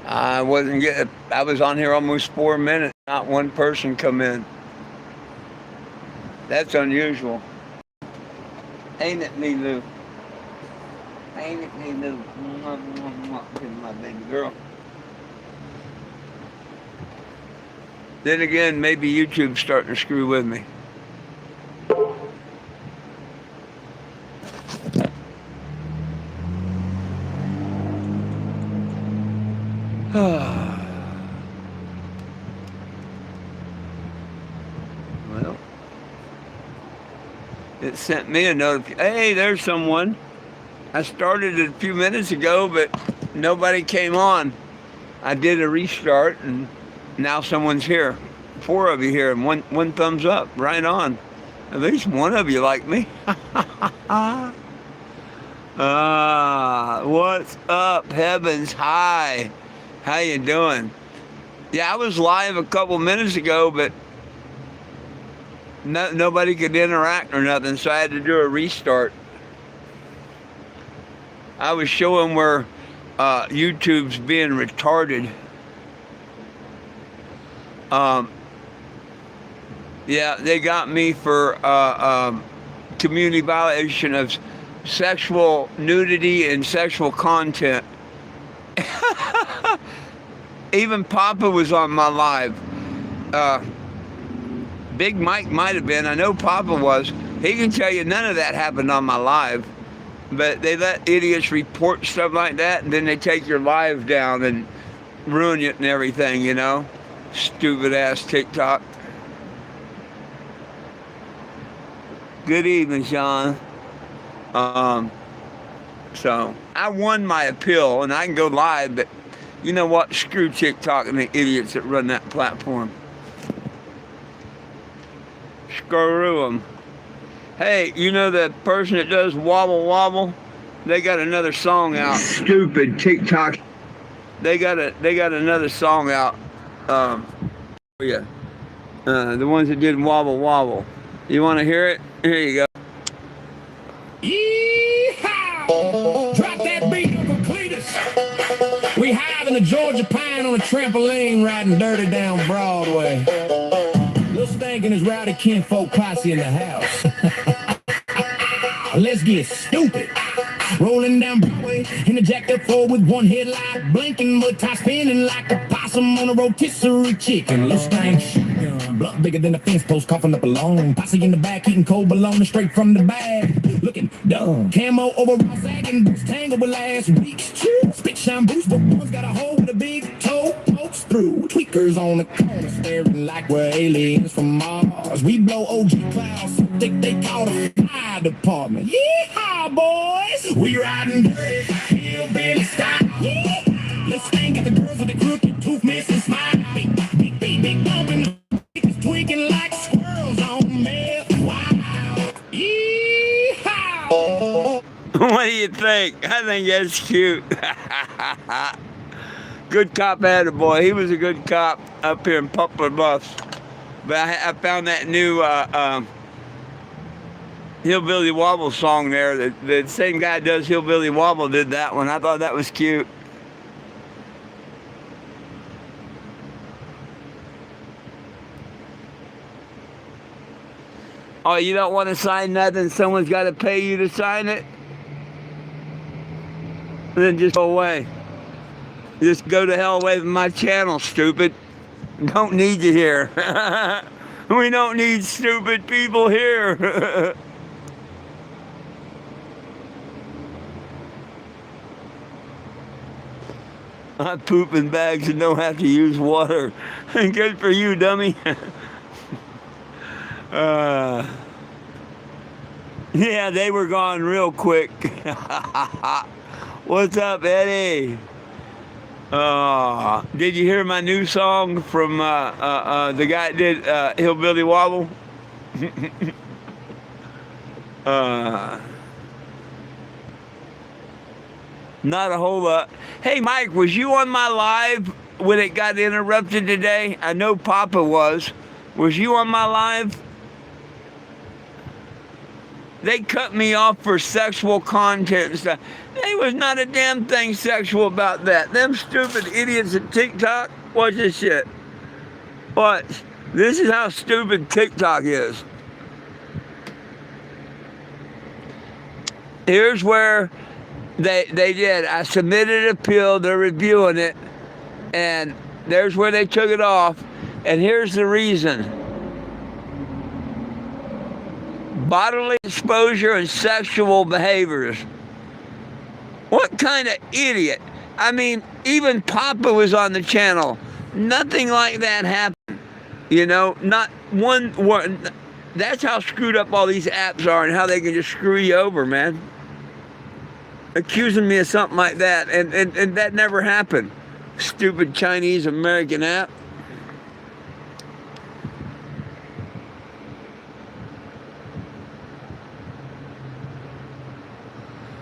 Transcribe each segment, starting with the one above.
I was on here almost 4 minutes. Not one person come in. That's unusual. Ain't it, me, Lou? Ain't it, me, Lou? My baby girl. Then again, maybe YouTube's starting to screw with me. Well, it sent me a notification. Hey, there's someone. I started it a few minutes ago, but nobody came on. I did a restart, and now someone's here. 4 of you here, and one thumbs up. Right on. At least one of you like me. What's up, Heavens High? How you doing? Yeah, I was live a couple minutes ago, but nobody could interact or nothing, so I had to do a restart. I was showing where YouTube's being retarded. Yeah, they got me for community violation of sexual nudity and sexual content. Even Papa was on my live. Big Mike might have been. I know Papa was. He can tell you none of that happened on my live. But they let idiots report stuff like that, and then they take your live down and ruin it and everything, you know? Stupid ass TikTok. Good evening, Sean. So I won my appeal, and I can go live, but you know what? Screw TikTok and the idiots that run that platform. Screw them. Hey, you know the person that does Wobble Wobble? They got another song out. Stupid TikTok. They got another song out. Yeah. The ones that did Wobble Wobble. You want to hear it? Here you go. Yeehaw! Drop that beat, Uncle Cletus. We having a Georgia pine on a trampoline riding dirty down Broadway. Lil Stank and his rowdy kinfolk posse in the house. Let's get stupid. Rolling down Broadway in the jacked up floor with one headlight blinking, mud tie spinning like a possum on a rotisserie chicken. Lil Stank shotgun, blunt bigger than a fence post, coughing up a lung. Posse in the back eating cold bologna straight from the bag, looking dumb. Camo overall sagging, boots tangled with last week's chew. Spit shine boots, but one's got a hole with a big toe pokes through. Tweakers on the corner staring like we're aliens from Mars. We blow OG clouds so thick they call the fire department. Yeehaw, boys! We riding dirty, hillbilly style. Yeah. Let's stank at the girls with the crooked tooth, missing smile. Big bumping, tweaking like squirrels on meth. Wow. Yeehaw! What do you think? I think that's cute. Good cop attaboy. He was a good cop up here in Poplar Bluffs. But I found that new Hillbilly Wobble song there. The same guy that does Hillbilly Wobble did that one. I thought that was cute. Oh, you don't want to sign nothing? Someone's got to pay you to sign it? Then just go away. Just go to hell away from my channel, stupid. Don't need you here. We don't need stupid people here. I poop in bags and don't have to use water. Good for you, dummy. Yeah, they were gone real quick. What's up, Eddie? Did you hear my new song from the guy that did Hillbilly Wobble? Not a whole lot. Hey, Mike, was you on my live when it got interrupted today? I know Papa was. Was you on my live? They cut me off for sexual content and stuff. There was not a damn thing sexual about that. Them stupid idiots at TikTok, watch this shit. Watch. This is how stupid TikTok is. Here's where they did. I submitted an appeal, they're reviewing it, and there's where they took it off, and here's the reason. Bodily exposure and sexual behaviors. What kind of idiot? I mean, even Papa was on the channel. Nothing like that happened. You know, not one word. That's how screwed up all these apps are and how they can just screw you over, man. Accusing me of something like that, and that never happened. Stupid Chinese American app.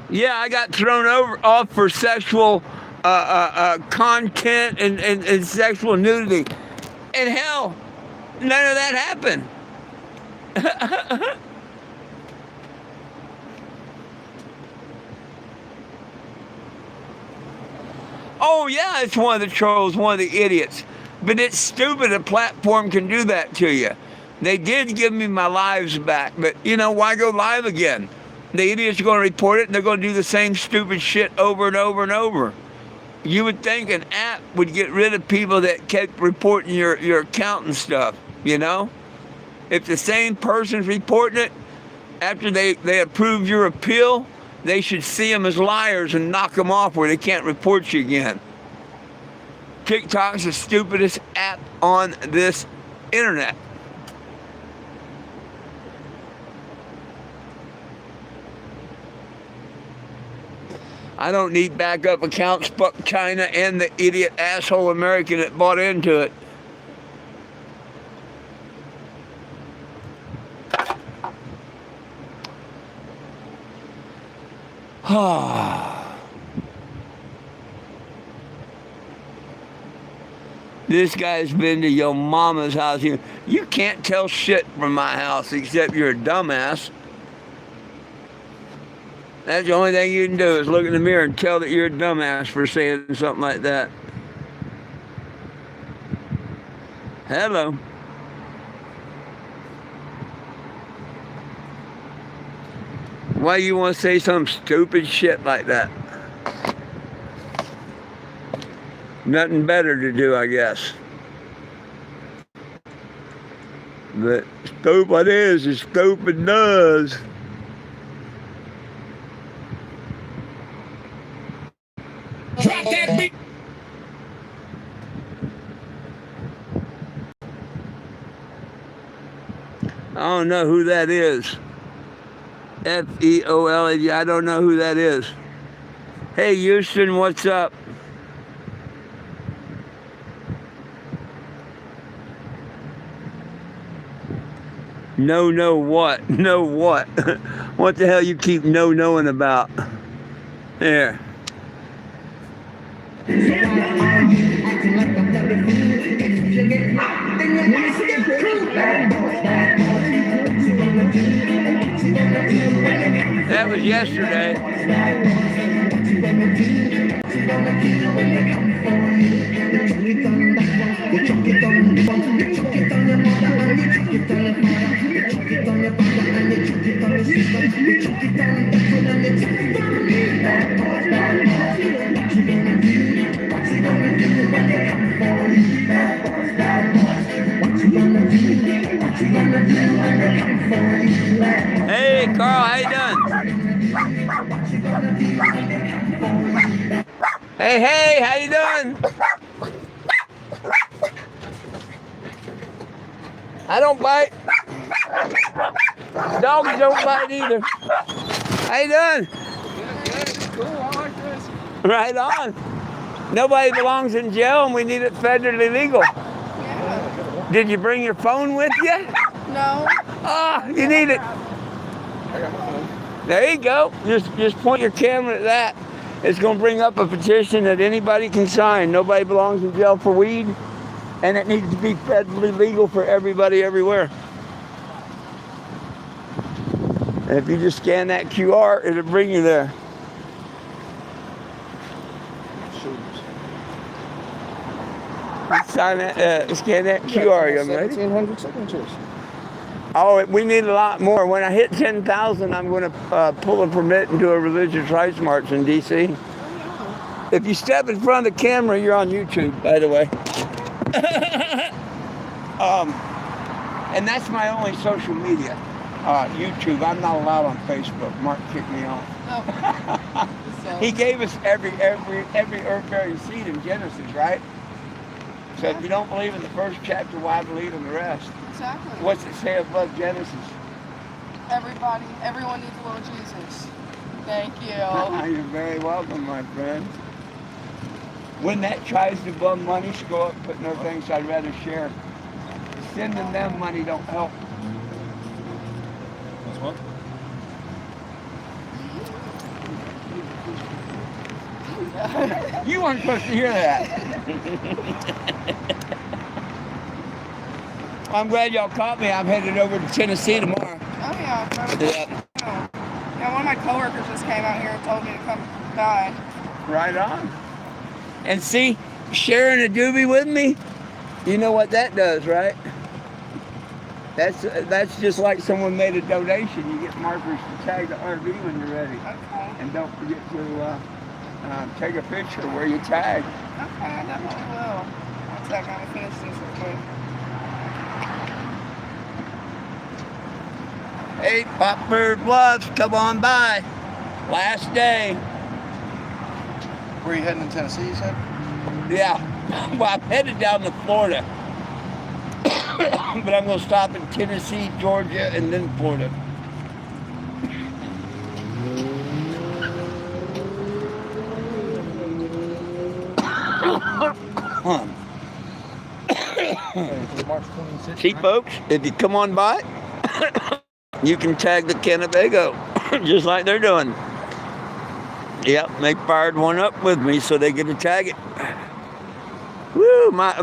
Yeah, I got thrown off for sexual content and sexual nudity. And hell, none of that happened. Oh yeah, it's one of the trolls, one of the idiots. But it's stupid a platform can do that to you. They did give me my lives back, but you know, why go live again? The idiots are going to report it and they're going to do the same stupid shit over and over and over. You would think an app would get rid of people that kept reporting your account and stuff, you know? If the same person's reporting it, after they approve your appeal, they should see them as liars and knock them off where they can't report you again. TikTok's the stupidest app on this internet. I don't need backup accounts. Fuck China and the idiot asshole American that bought into it. This guy's been to your mama's house. You can't tell shit from my house except you're a dumbass. That's the only thing you can do is look in the mirror and tell that you're a dumbass for saying something like that. Hello. Why you want to say some stupid shit like that? Nothing better to do, I guess. But stupid is as stupid does. Drop that beat. I don't know who that is. F-E-O-L-A-G. I don't know who that is. Hey, Houston, what's up? No what? No what? What the hell you keep knowing about? There. That was yesterday. Hey, Carl, how you doing? Hey, how you doing? I don't bite. Dogs don't bite either. How you doing? Good. Cool. I like this. Right on. Nobody belongs in jail and we need it federally legal. Yeah. Did you bring your phone with you? No. Oh, you need it. I got my phone. There you go. Just point your camera at that. It's going to bring up a petition that anybody can sign. Nobody belongs in jail for weed, and it needs to be federally legal for everybody everywhere. And if you just scan that QR, it'll bring you there. Sign that, scan that QR, young lady. 1,700 signatures. Oh, we need a lot more. When I hit 10,000, I'm going to pull a permit and do a religious rights march in D.C. If you step in front of the camera, you're on YouTube, by the way. And that's my only social media. YouTube. I'm not allowed on Facebook. Mark kicked me off. Oh. So, He gave us every earth-bearing seed in Genesis, right? So if you don't believe in the first chapter, why believe in the rest? exactly. What's it say above Genesis? Everyone needs a little Jesus. Thank you. You're very welcome, my friend. When that tries to bum money, go up put no things I'd rather share. Sending them money don't help. That's what? You weren't supposed to hear that. I'm glad y'all caught me. I'm headed over to Tennessee tomorrow. Oh yeah. Yeah. Yeah, one of my coworkers just came out here and told me to come by. Right on. And see, sharing a doobie with me, you know what that does, right? That's just like someone made a donation. You get markers to tag the RV when you're ready. Okay. And don't forget to take a picture where you tag. Okay, I definitely will. One second, I'm gonna finish this real quick. Hey, Poplar Bluffs, come on by. Last day. Where are you heading in Tennessee, you said? Yeah. Well, I'm headed down to Florida. But I'm going to stop in Tennessee, Georgia, and then Florida. March 26th. See, folks, if you come on by, you can tag the Cannabago, just like they're doing. Yep, they fired one up with me, so they get to tag it. Woo! My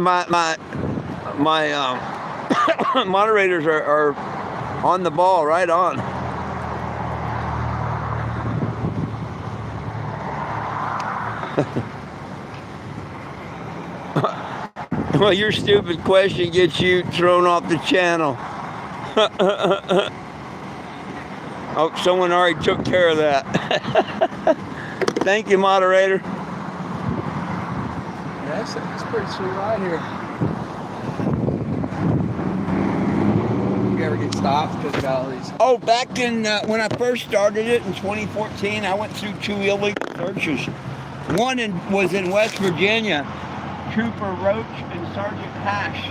moderators are on the ball, right on. Well, your stupid question gets you thrown off the channel. Oh, someone already took care of that. Thank you, moderator. Yeah, it's a pretty sweet ride here. You ever get stopped because of all these? Oh, back in when I first started it in 2014, I went through 2 illegal searches. One was in West Virginia, Trooper Roach and Sergeant Hash.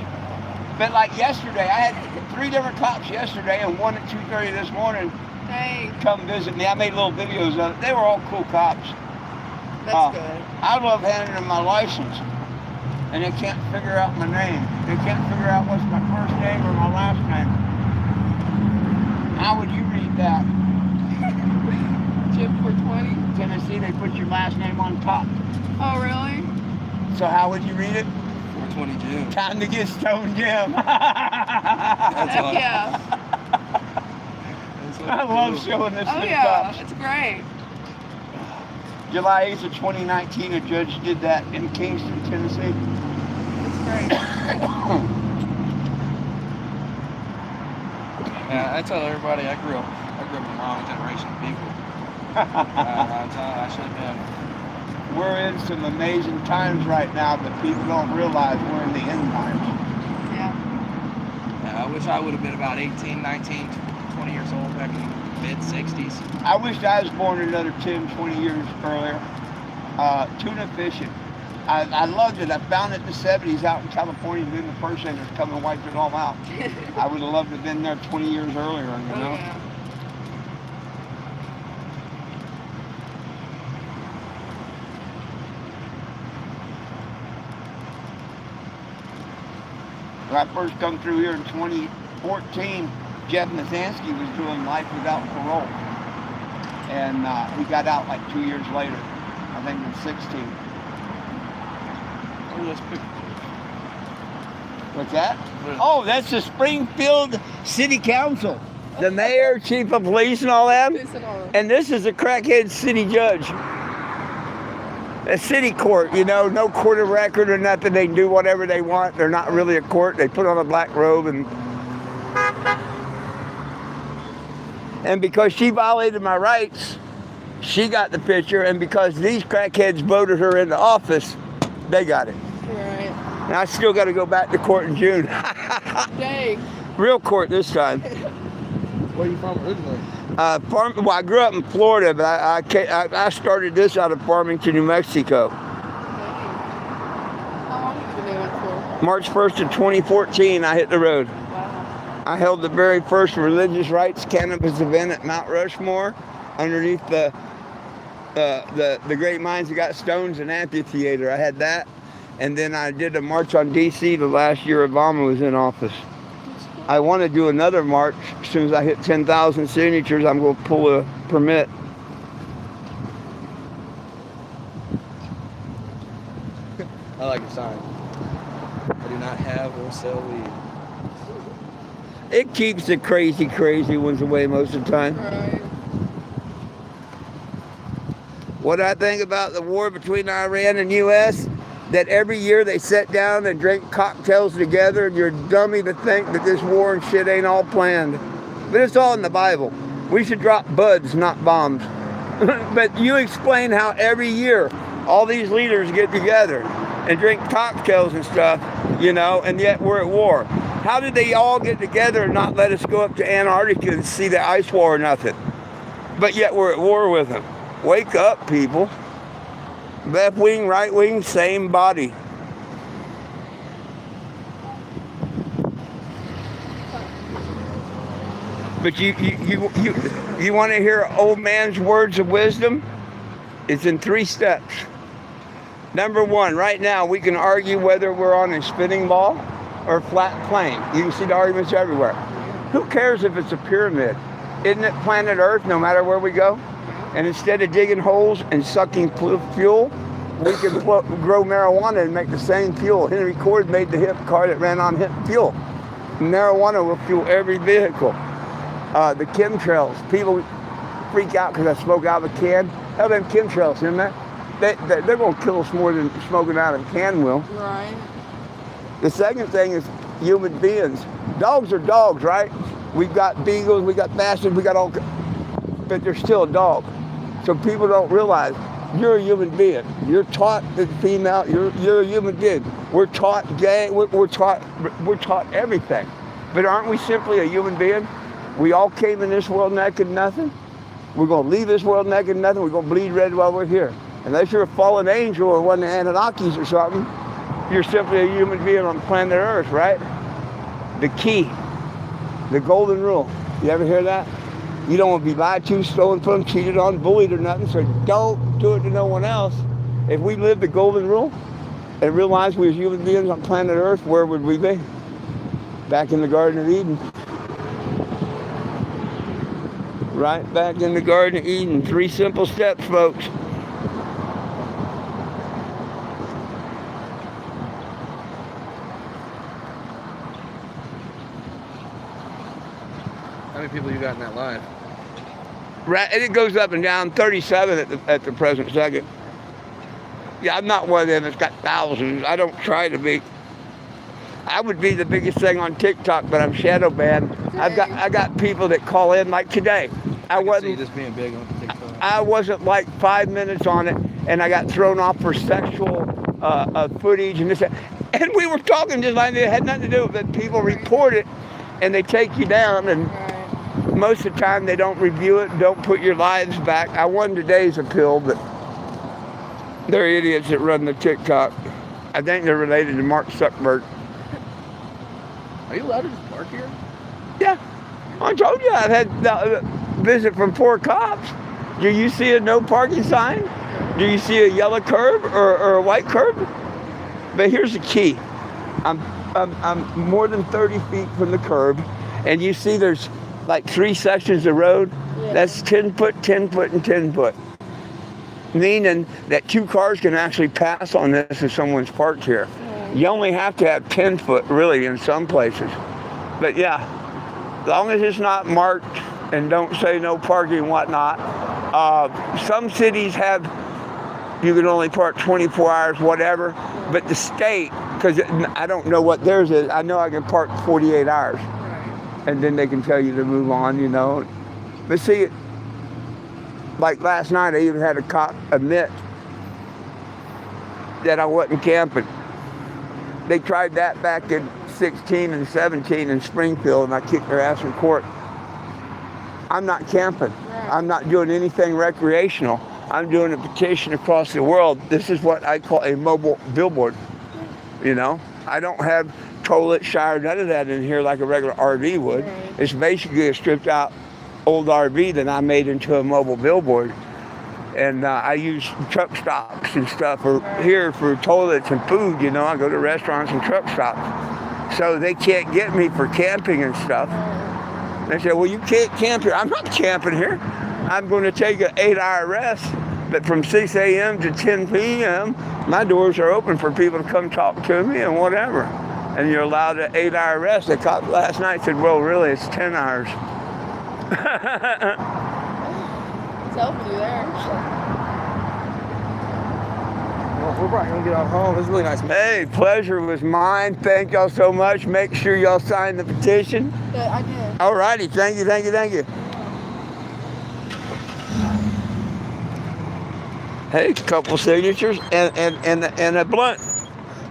But like yesterday, I had 3 different cops yesterday, and one at 2:30 this morning. Dang. Come visit me. I made little videos of it. They were all cool cops. That's good. I love handing them my license, and they can't figure out my name. They can't figure out what's my first name or my last name. How would you read that? Jim 420. Tennessee, they put your last name on top. Oh, really? So how would you read it? 420 Jim. Time to get stoned, Jim. That's Heck yeah. I love showing this to Oh, the yeah. cops. It's great. July 8th of 2019, a judge did that in Kingston, Tennessee. It's great. Yeah, I tell everybody I grew up in the wrong generation of people. I should have been. We're in some amazing times right now, but people don't realize we're in the end times. Yeah. Yeah, I wish I would have been about 18, 19, 20 years old back in the mid-60s. I wished I was born another 10, 20 years earlier. Tuna fishing. I loved it. I found it in the 70s out in California, and then the first enders come and wiped it all out. I would have loved to have been there 20 years earlier, you know? Oh, yeah. When I first come through here in 2014, Jeff Mazansky was doing life without parole. And he got out like 2 years later, I think in 16. Oh, let's pick. What's that? Oh, that's the Springfield City Council. The mayor, chief of police, and all that. Pissing on her. And this is a crackhead city judge. A city court, you know, no court of record or nothing. They can do whatever they want. They're not really a court. They put on a black robe and because she violated my rights, she got the picture, and because these crackheads voted her into office, they got it. Right. And I still got to go back to court in June. Dang. Real court this time. Where are you from originally? Well, I grew up in Florida, but I started this out of Farmington, New Mexico. How long have you been doing it for? March 1st of 2014, I hit the road. Wow. I held the very first religious rights cannabis event at Mount Rushmore underneath the great minds that got stones and amphitheater. I had that. And then I did a march on D.C. the last year Obama was in office. I want to do another march. As soon as I hit 10,000 signatures, I'm going to pull a permit. I like the sign. I do not have or sell weed. It keeps the crazy ones away most of the time. Right. What I think about the war between Iran and U.S., that every year they sit down and drink cocktails together, and you're dummy to think that this war and shit ain't all planned. But it's all in the Bible. We should drop buds, not bombs. But you explain how every year all these leaders get together and drink cocktails and stuff, you know, and yet we're at war. How did they all get together and not let us go up to Antarctica and see the ice wall or nothing? But yet we're at war with them. Wake up, people. Left wing, right wing, same body. But you want to hear old man's words of wisdom? It's in 3 steps. Number 1, right now we can argue whether we're on a spinning ball or a flat plane. You can see the arguments everywhere. Who cares if it's a pyramid? Isn't it planet Earth no matter where we go? And instead of digging holes and sucking fuel, we can grow marijuana and make the same fuel. Henry Ford made the hip car that ran on hip fuel. Marijuana will fuel every vehicle. The chemtrails, people freak out because I smoke out of a can. Hell, them chemtrails, isn't that? They're going to kill us more than smoking out of a can will. Right. The second thing is human beings. Dogs are dogs, right? We've got beagles, we got bastards, we got all, but they're still a dog. So people don't realize you're a human being. You're taught that female, you're a human being. We're taught gay, we're taught everything. But aren't we simply a human being? We all came in this world naked nothing. We're going to leave this world naked nothing. We're going to bleed red while we're here. Unless you're a fallen angel or one of the Anunnakis or something, you're simply a human being on planet Earth, right? The key, the golden rule. You ever hear that? You don't want to be lied to, stolen from, cheated on, bullied or nothing, so don't do it to no one else. If we lived the golden rule and realized we as human beings on planet Earth, where would we be? Back in the Garden of Eden. Right back in the Garden of Eden. 3 simple steps, folks. How many people you got in that line? Right, and it goes up and down. 37 at the present second. Yeah, I'm not one of them that's got thousands. I don't try to be. I would be the biggest thing on TikTok, but I'm shadow banned. I got people that call in like today. I wasn't just being big on TikTok. I wasn't like 5 minutes on it, and I got thrown off for sexual footage and this. And we were talking just like it had nothing to do with it. People report it, and they take you down, and most of the time they don't review it, don't put your lives back. I won today's appeal, but they're idiots that run the TikTok. I think they're related to Mark Zuckerberg. Are you allowed to just park here? Yeah, I told you I've had a visit from 4 cops. Do you see a no parking sign? Do you see a yellow curb or a white curb? But here's the key. I'm more than 30 feet from the curb, and you see there's like 3 sections of road. Yeah. That's 10 foot, 10 foot, and 10 foot. Meaning that 2 cars can actually pass on this if someone's parked here. You only have to have 10 foot, really, in some places. But yeah, As long as it's not marked and don't say no parking and whatnot. Some cities have, you can only park 24 hours, whatever. But the state, because I don't know what theirs is, I know I can park 48 hours. And then they can tell you to move on, you know. But see, like last night, I even had a cop admit that I wasn't camping. They tried that back in 16 and 17 in Springfield, and I kicked their ass in court. I'm not camping. I'm not doing anything recreational. I'm doing a petition across the world. This is what I call a mobile billboard. You know, I don't have toilet, shower, none of that in here like a regular RV would. It's basically a stripped out old RV that I made into a mobile billboard. And I use truck stops and stuff here for toilets and food. You know, I go to restaurants and truck stops. So they can't get me for camping and stuff. They say, well, you can't camp here. I'm not camping here. I'm going to take an 8-hour rest. But from 6 a.m. to 10 p.m., my doors are open for people to come talk to me and whatever. And you're allowed an 8-hour rest. The cop last night said, well, really, it's 10 hours. It's helping you there. Well, we're probably going to get off home. It was really nice. Hey, pleasure was mine. Thank y'all so much. Make sure y'all sign the petition. Yeah, I did. All righty. Thank you, thank you, thank you. Hey, couple signatures and a blunt.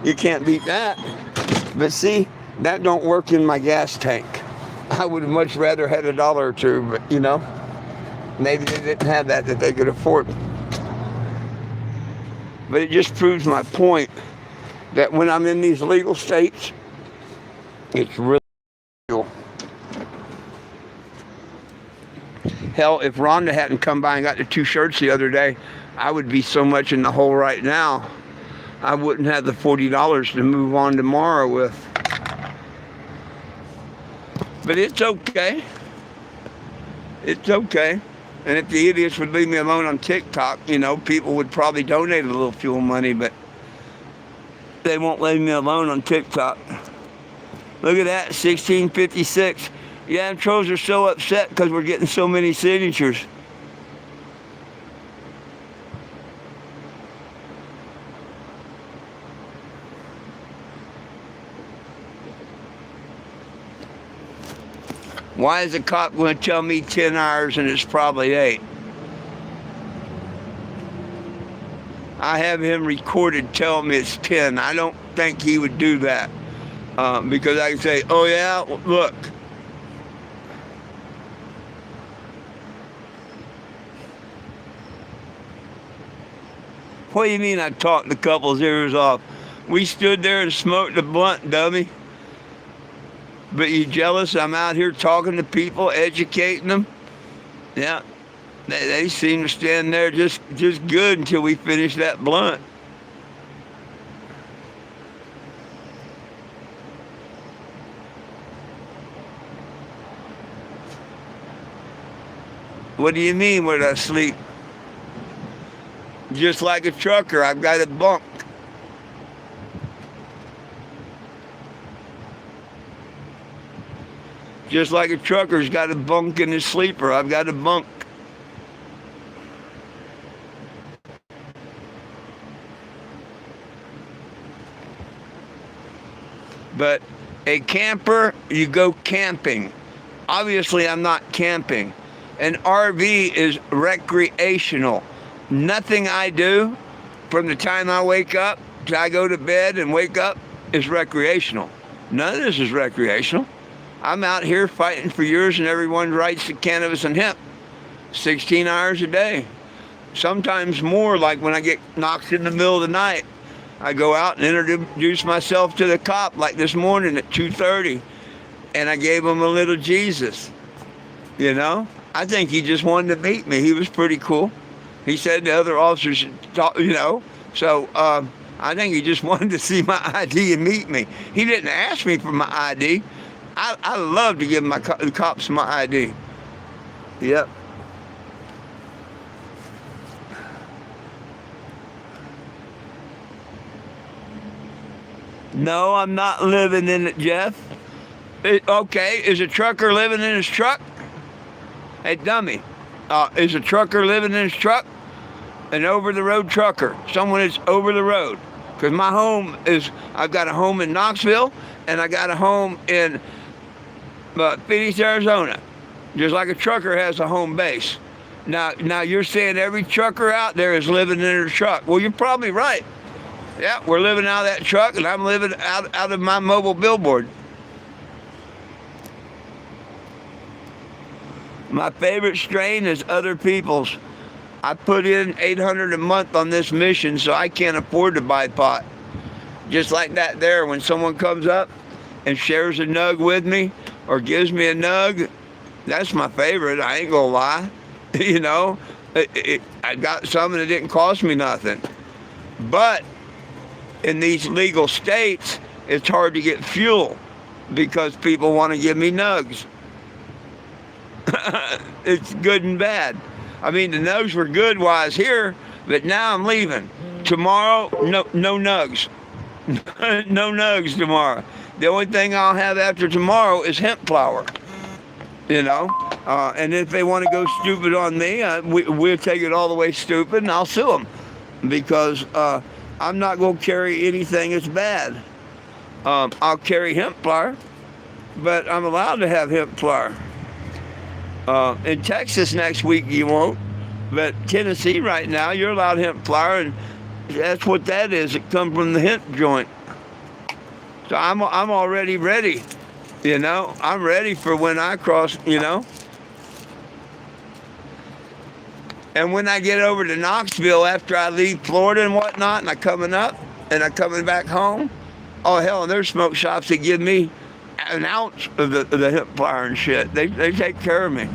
You can't beat that. But see, that don't work in my gas tank. I would have much rather had $1 or $2, but you know, maybe they didn't have that they could afford. But it just proves my point that when I'm in these legal states, it's really legal. Hell, if Rhonda hadn't come by and got the 2 shirts the other day, I would be so much in the hole right now, I wouldn't have the $40 to move on tomorrow with. But it's okay. It's okay. And if the idiots would leave me alone on TikTok, you know, people would probably donate a little fuel money, but they won't leave me alone on TikTok. Look at that, 1656. Yeah, and trolls are so upset because we're getting so many signatures. Why is the cop going to tell me 10 hours and it's probably 8? I have him recorded telling me it's 10. I don't think he would do that because I can say, oh yeah, look. What do you mean I talked the couple's ears off? We stood there and smoked the blunt, dummy. But you jealous? I'm out here talking to people, educating them. Yeah, they seem to stand there just good until we finish that blunt. What do you mean where'd I sleep? Just like a trucker, I've got a bunk. Just like a trucker's got a bunk in his sleeper, I've got a bunk. But a camper, you go camping. Obviously, I'm not camping. An RV is recreational. Nothing I do from the time I wake up till I go to bed and wake up is recreational. None of this is recreational. I'm out here fighting for yours and everyone's rights to cannabis and hemp. 16 hours a day. Sometimes more, like when I get knocked in the middle of the night. I go out and introduce myself to the cop, like this morning at 2:30. And I gave him a little Jesus. You know? I think he just wanted to meet me. He was pretty cool. He said the other officers should talk, you know. So I think he just wanted to see my ID and meet me. He didn't ask me for my ID. I love to give the cops my ID. Yep. No, I'm not living in it, Jeff. Okay, is a trucker living in his truck? Hey, dummy. Is a trucker living in his truck? An over-the-road trucker. Someone that's over the road. Because my home is, I've got a home in Knoxville, and I got a home in Phoenix, Arizona. Just like a trucker has a home base. Now you're saying every trucker out there is living in a truck. Well, you're probably right. Yeah, we're living out of that truck, and I'm living out of my mobile billboard. My favorite strain is other people's. I put in $800 a month on this mission, so I can't afford to buy pot. Just like that there, when someone comes up and shares a nug with me or gives me a nug, that's my favorite. I ain't gonna lie. You know, I got some and it didn't cost me nothing. But in these legal states, it's hard to get fuel because people want to give me nugs. It's good and bad. I mean, the nugs were good while I was here, but now I'm leaving. Tomorrow, no nugs. No nugs tomorrow. The only thing I'll have after tomorrow is hemp flower. You know? And if they want to go stupid on me, we'll take it all the way stupid, and I'll sue them. Because I'm not going to carry anything that's bad. I'll carry hemp flower, but I'm allowed to have hemp flower. In Texas next week you won't, but Tennessee right now you're allowed hemp flower, and that's what that is. It comes from the hemp joint. So I'm already ready, you know. I'm ready for when I cross, you know. And when I get over to Knoxville after I leave Florida and whatnot, and I'm coming up and I'm coming back home, oh hell, and there's smoke shops that give me an ounce of the hemp flower and shit. They take care of me.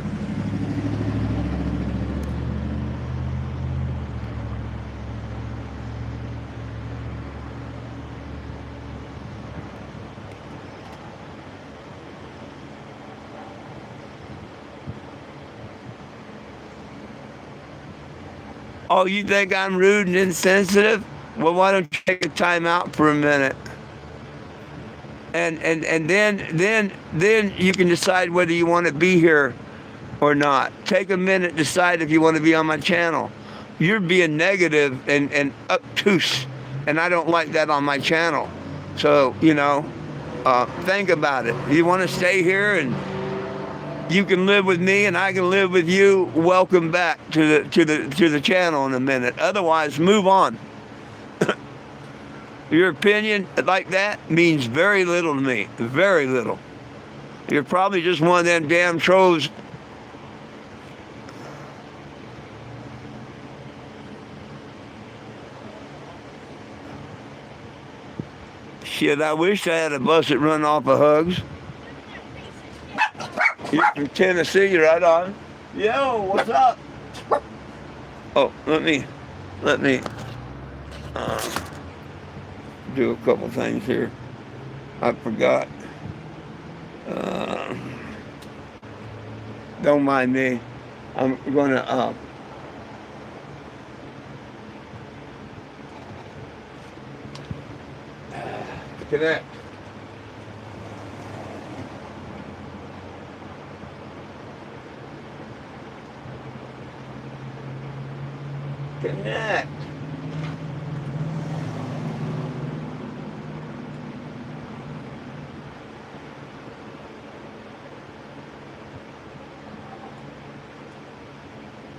Oh, you think I'm rude and insensitive? Well, why don't you take a time out for a minute? And then you can decide whether you want to be here or not. Take a minute, decide if you want to be on my channel. You're being negative and obtuse, and I don't like that on my channel. So, you know, think about it. If you want to stay here and you can live with me and I can live with you, welcome back to the channel in a minute. Otherwise, move on. Your opinion like that means very little to me. Very little. You're probably just one of them damn trolls. Shit, I wish I had a bus that run off of hugs. You're from Tennessee, right on. Yo, what's up? Oh, let me do a couple things here. I forgot. Don't mind me. I'm gonna connect. Connect.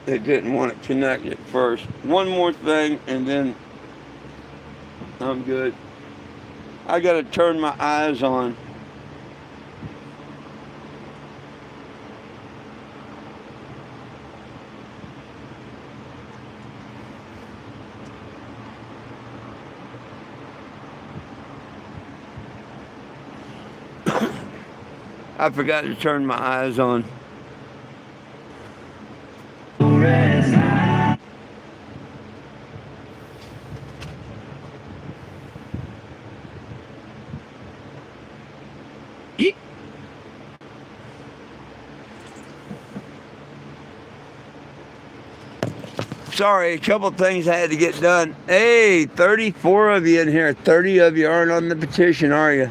They didn't want it connected first. One more thing and then I'm good. I gotta turn my eyes on. I forgot to turn my eyes on. Sorry, a couple things I had to get done. Hey, 34 of you in here. 30 of you aren't on the petition, are you?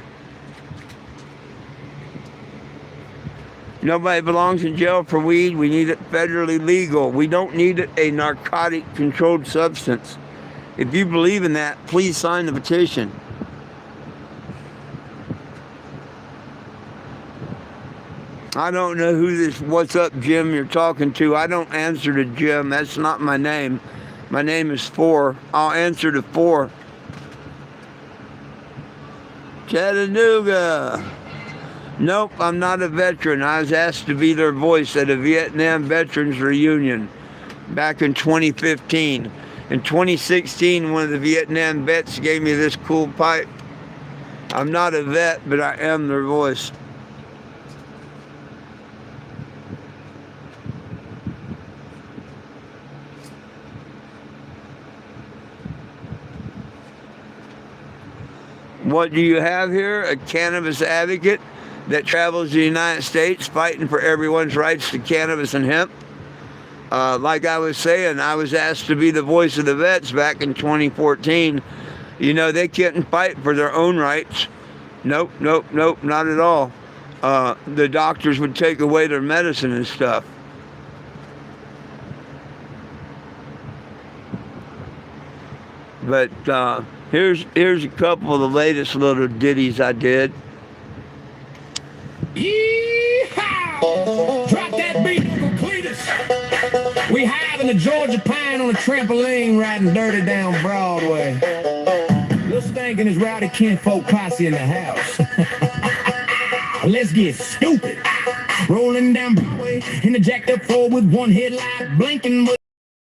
Nobody belongs in jail for weed. We need it federally legal. We don't need it a narcotic controlled substance. If you believe in that, please sign the petition. I don't know who this what's up Jim you're talking to. I don't answer to Jim. That's not my name. My name is Four. I'll answer to Four. Chattanooga. Nope, I'm not a veteran. I was asked to be their voice at a Vietnam Veterans Reunion back in 2015. In 2016, one of the Vietnam vets gave me this cool pipe. I'm not a vet, but I am their voice. What do you have here? A cannabis advocate that travels the United States fighting for everyone's rights to cannabis and hemp. Like I was saying, I was asked to be the voice of the vets back in 2014. You know, they couldn't fight for their own rights. Nope, not at all. The doctors would take away their medicine and stuff. But here's a couple of the latest little ditties I did. Yeehaw! Drop that beat, Uncle Cletus. We having a Georgia pine on a trampoline riding dirty down Broadway. Lil Stank and his rowdy kinfolk posse in the house. Let's get stupid. Rolling down Broadway in the jacked up Ford with one headlight blinking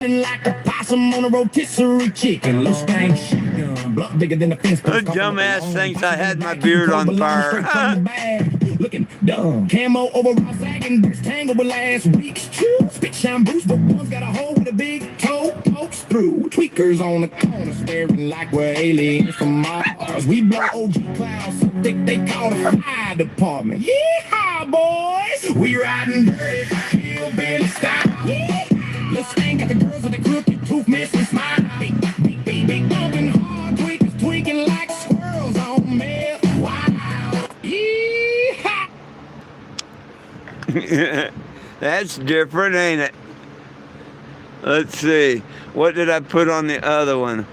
like a possum on a rotisserie chicken. Lil Stank shotgun, blunt bigger than the fence post. Dumbass thinks I had my beard on fire. Looking dumb. Camo overall sagging, boots tangled with last week's chew. Spit shine boots, but one's got a hole with a big toe pokes through. Tweakers on the corner staring like we're aliens from Mars. We blow OG clouds so thick they call the fire department. Yeehaw, boys! We riding dirty, hillbilly style. Yeah. Let's stank at the girls with the crooked tooth, missing smile. Big bumping hard tweakers tweaking like squirrels on meth. Wow. Yeehaw. That's different, ain't it? Let's see. What did I put on the other one?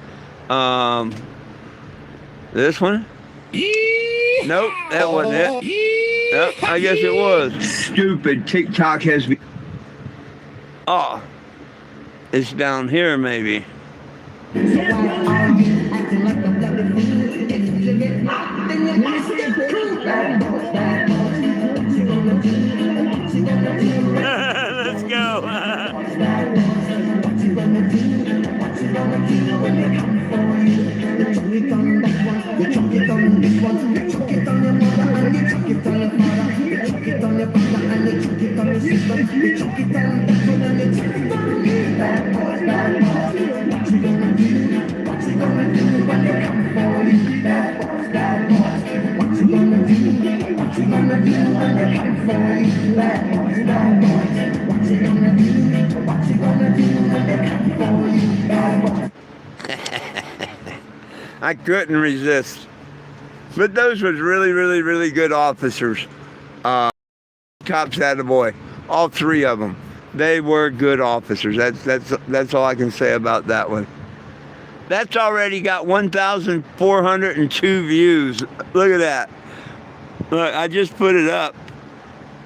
This one? Yeehaw. Nope, that wasn't it. Nope, I guess it was. Stupid TikTok has been. Oh, it's down here maybe. Let's go. I couldn't resist. But those was really good officers. Cops had a boy. All three of them. They were good officers. That's all I can say about that one. That's already got 1,402 views. Look at that. Look, I just put it up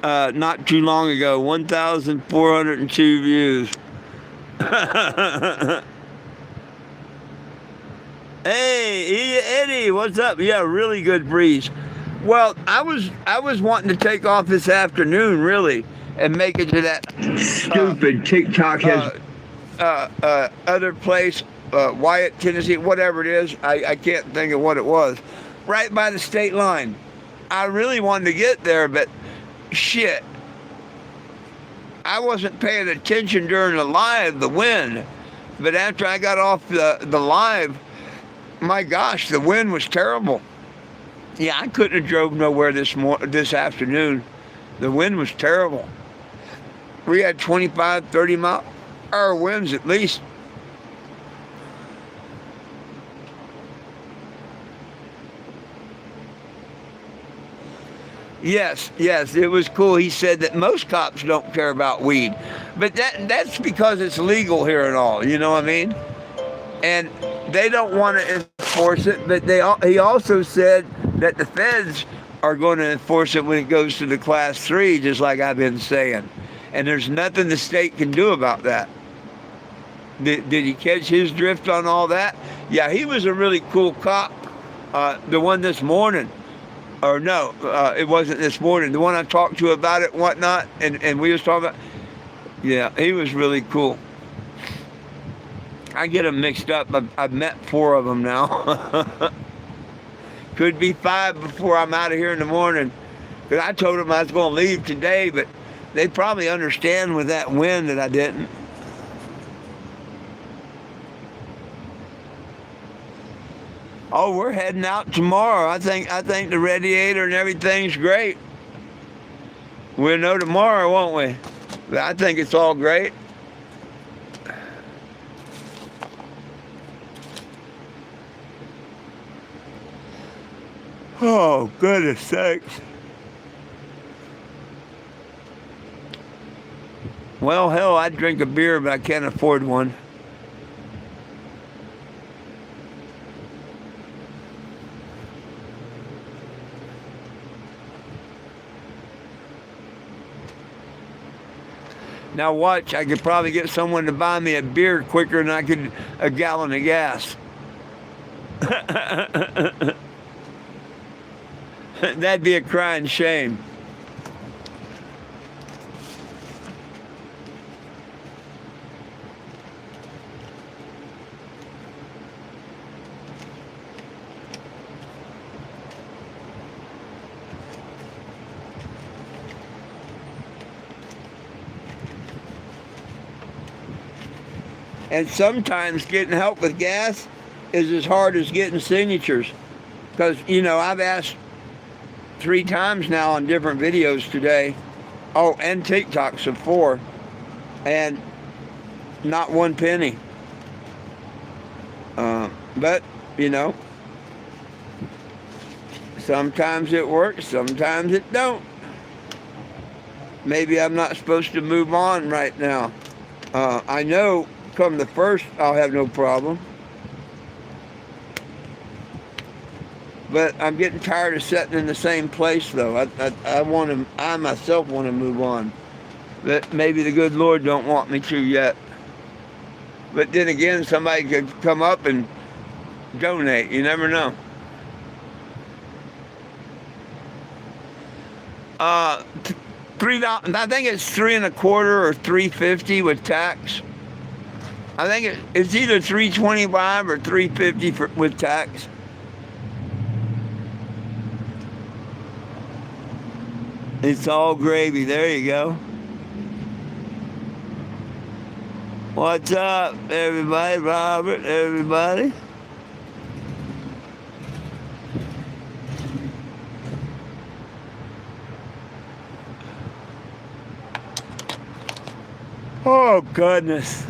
not too long ago. 1,402 views. Hey, Eddie, what's up? Yeah, really good breeze. Well, I was wanting to take off this afternoon, really, and make it to that Stupid TikTok has. Other place, Wyatt, Tennessee, whatever it is. I can't think of what it was. Right by the state line. I really wanted to get there, but shit. I wasn't paying attention during the live, the wind. But after I got off the live, my gosh, the wind was terrible. Yeah, I couldn't have drove nowhere this afternoon. The wind was terrible. We had 25, 30 mile hour winds at least. Yes, it was cool. He said that most cops don't care about weed, but that's because it's legal here and all. You know what I mean? And they don't want to enforce it. But he also said that the feds are going to enforce it when it goes to the class 3, just like I've been saying. And there's nothing the state can do about that. Did he catch his drift on all that? Yeah, he was a really cool cop. The one this morning. Or no, it wasn't this morning. The one I talked to about it and whatnot, and we was talking about, yeah, he was really cool. I get them mixed up. I've met 4 of them now. Could be 5 before I'm out of here in the morning. Because I told them I was going to leave today, but they probably understand with that wind that I didn't. Oh, we're heading out tomorrow. I think the radiator and everything's great. We'll know tomorrow, won't we? But I think it's all great. Oh, goodness sakes. Well, hell, I'd drink a beer, but I can't afford one. Now watch, I could probably get someone to buy me a beer quicker than I could a gallon of gas. That'd be a crying shame. And sometimes getting help with gas is as hard as getting signatures. Because, you know, I've asked 3 times now on different videos today. Oh, and TikTok, so 4. And not 1 penny. But, you know, sometimes it works, sometimes it don't. Maybe I'm not supposed to move on right now. I know come the 1st, I'll have no problem. But I'm getting tired of sitting in the same place, though. I myself want to move on. But maybe the good Lord don't want me to yet. But then again, somebody could come up and donate. You never know. $3. I think it's $3.25 or $3.50 with tax. I think it's either $3.25 or $3.50 with tax. It's all gravy. There you go. What's up, everybody? Robert, everybody. Oh, goodness.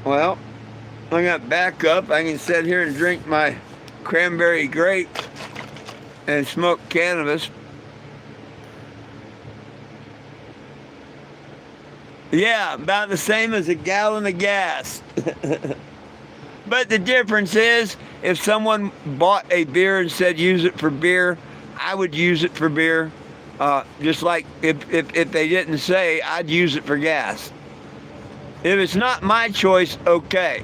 Well, I got back up. I can sit here and drink my cranberry grape and smoke cannabis. Yeah, about the same as a gallon of gas. But the difference is, if someone bought a beer and said use it for beer, I would use it for beer. Just like if they didn't say, I'd use it for gas. If it's not my choice, okay.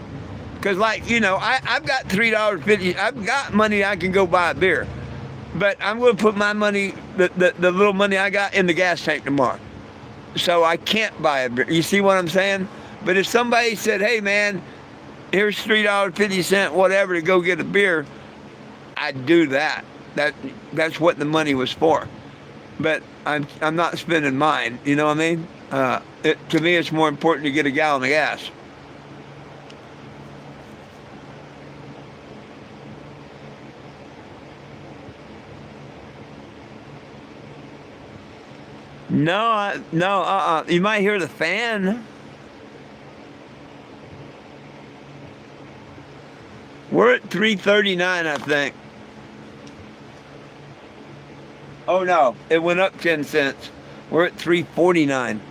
Because, like, you know, I've got $3.50. I've got money I can go buy a beer. But I'm going to put my money, the little money I got, in the gas tank tomorrow. So I can't buy a beer. You see what I'm saying? But if somebody said, hey, man, here's $3.50, whatever, to go get a beer, I'd do that. That's what the money was for. But I'm not spending mine. You know what I mean? To me, it's more important to get a gallon of gas. No, you might hear the fan. We're at 339, I think. Oh no, it went up 10 cents. We're at 349.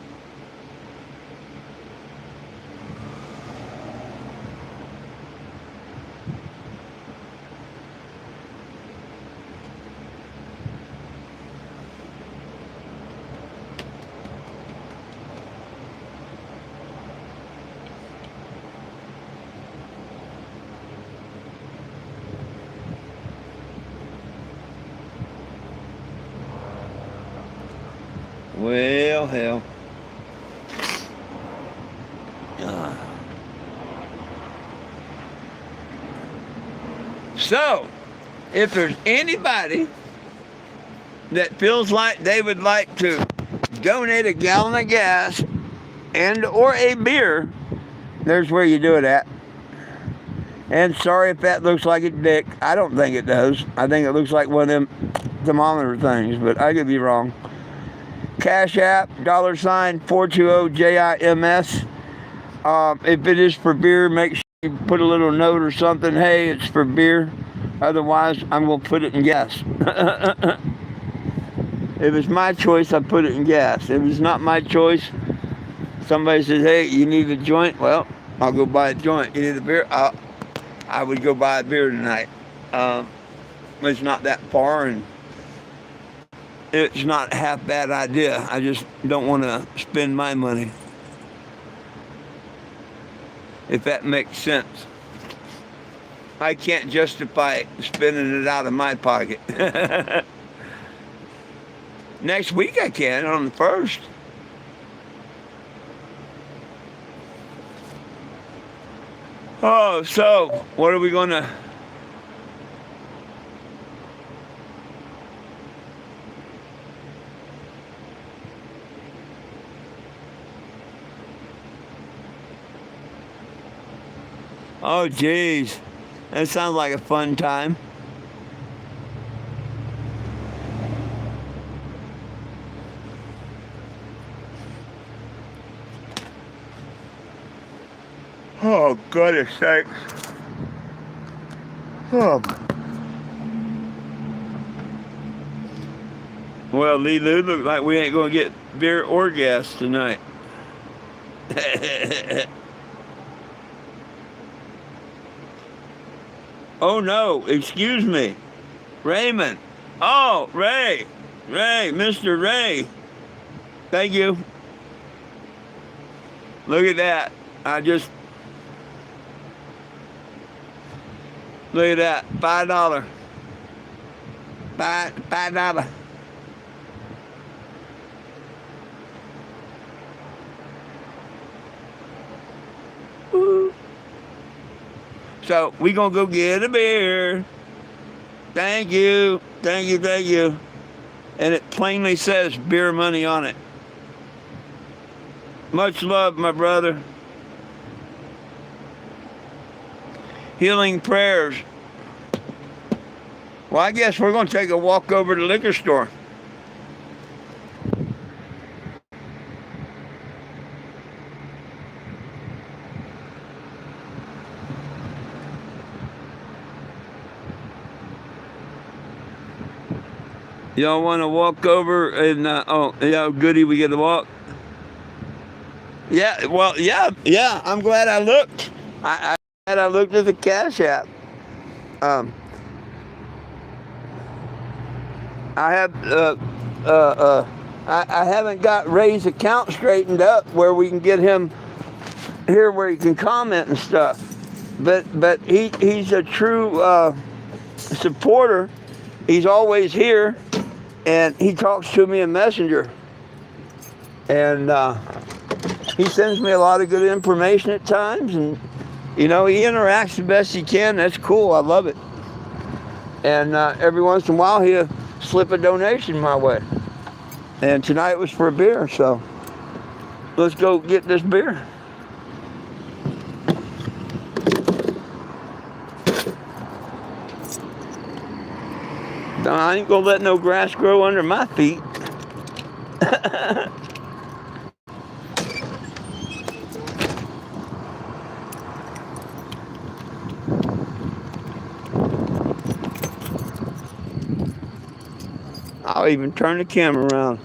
Well, hell. So, if there's anybody that feels like they would like to donate a gallon of gas and or a beer, there's where you do it at. And sorry if that looks like a dick. I don't think it does. I think it looks like one of them thermometer things, but I could be wrong. Cash App, $420-JIMS. If it is for beer, make sure you put a little note or something. Hey, it's for beer. Otherwise, I'm going to put it in gas. If it's my choice, I put it in gas. If it's not my choice, somebody says, hey, you need a joint? Well, I'll go buy a joint. You need a beer? I would go buy a beer tonight. It's not that far, and it's not a half bad idea. I just don't want to spend my money. If that makes sense. I can't justify spending it out of my pocket. Next week I can, on the 1st. Oh, so what are we going to... Oh, geez. That sounds like a fun time. Oh, goodness sakes. Oh. Well, Lee Lou, looks like we ain't going to get beer or gas tonight. Oh no, excuse me. Raymond. Oh, Ray, Mr. Ray. Thank you. Look at that. Look at that. $5. $5. Woo. So we gonna go get a beer. Thank you. And it plainly says beer money on it. Much love, my brother. Healing prayers. Well, I guess we're gonna take a walk over to the liquor store. Y'all want to walk over and, oh, yeah, goody, we get to walk? Yeah, well, yeah, I'm glad I looked. I'm glad I looked at the Cash App. I haven't got Ray's account straightened up where we can get him here where he can comment and stuff. But he's a true supporter. He's always here. And he talks to me in Messenger. And he sends me a lot of good information at times. And, you know, he interacts the best he can. That's cool. I love it. And every once in a while, he'll slip a donation my way. And tonight was for a beer. So let's go get this beer. I ain't gonna let no grass grow under my feet. I'll even turn the camera around.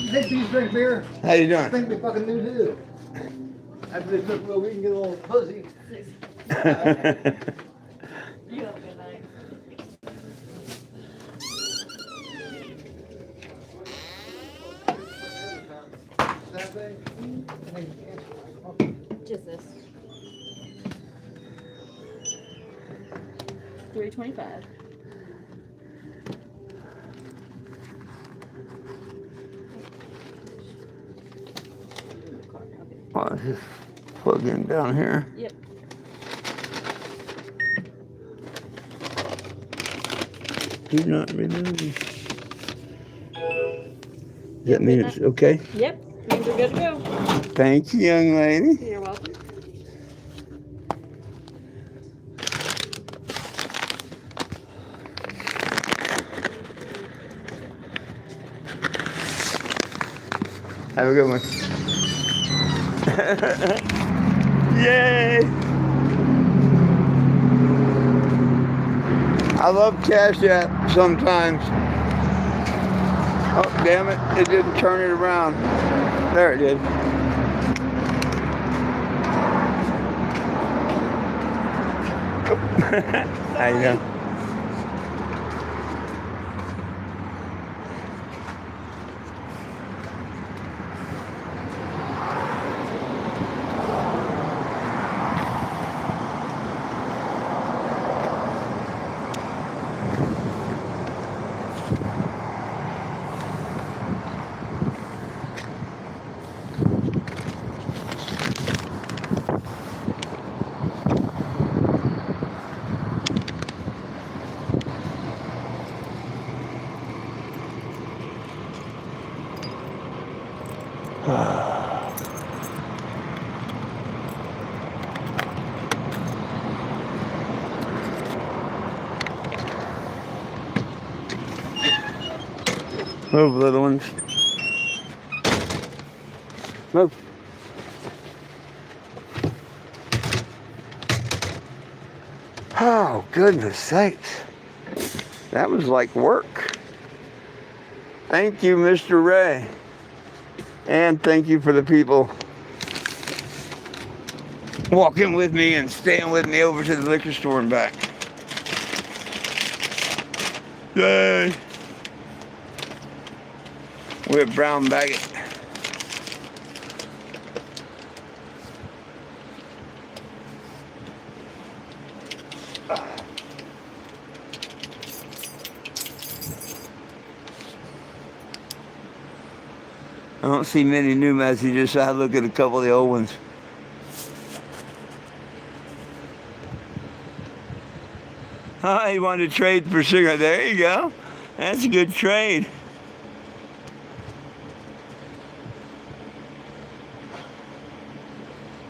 Hey, do you drink beer? How you I doing? think we fucking do too. After this look, well, we can get a little fuzzy. You have a good night. That thing? Just this. $3.25. Well, just plug in down here. Yep. Do not remove. Does that mean it's okay? Yep. Means we're good to go. Thank you, young lady. You're welcome. Have a good one. Yay! I love Cash App sometimes. Oh, damn it. It didn't turn it around. There it did. How you doing? Move, little ones. Move. Oh, goodness sakes. That was like work. Thank you, Mr. Ray. And thank you for the people walking with me and staying with me over to the liquor store and back. Yay! We're at Brown Baggett. I don't see many new messages, so I look at a couple of the old ones. Oh, you wanted to trade for cigarette. There you go. That's a good trade.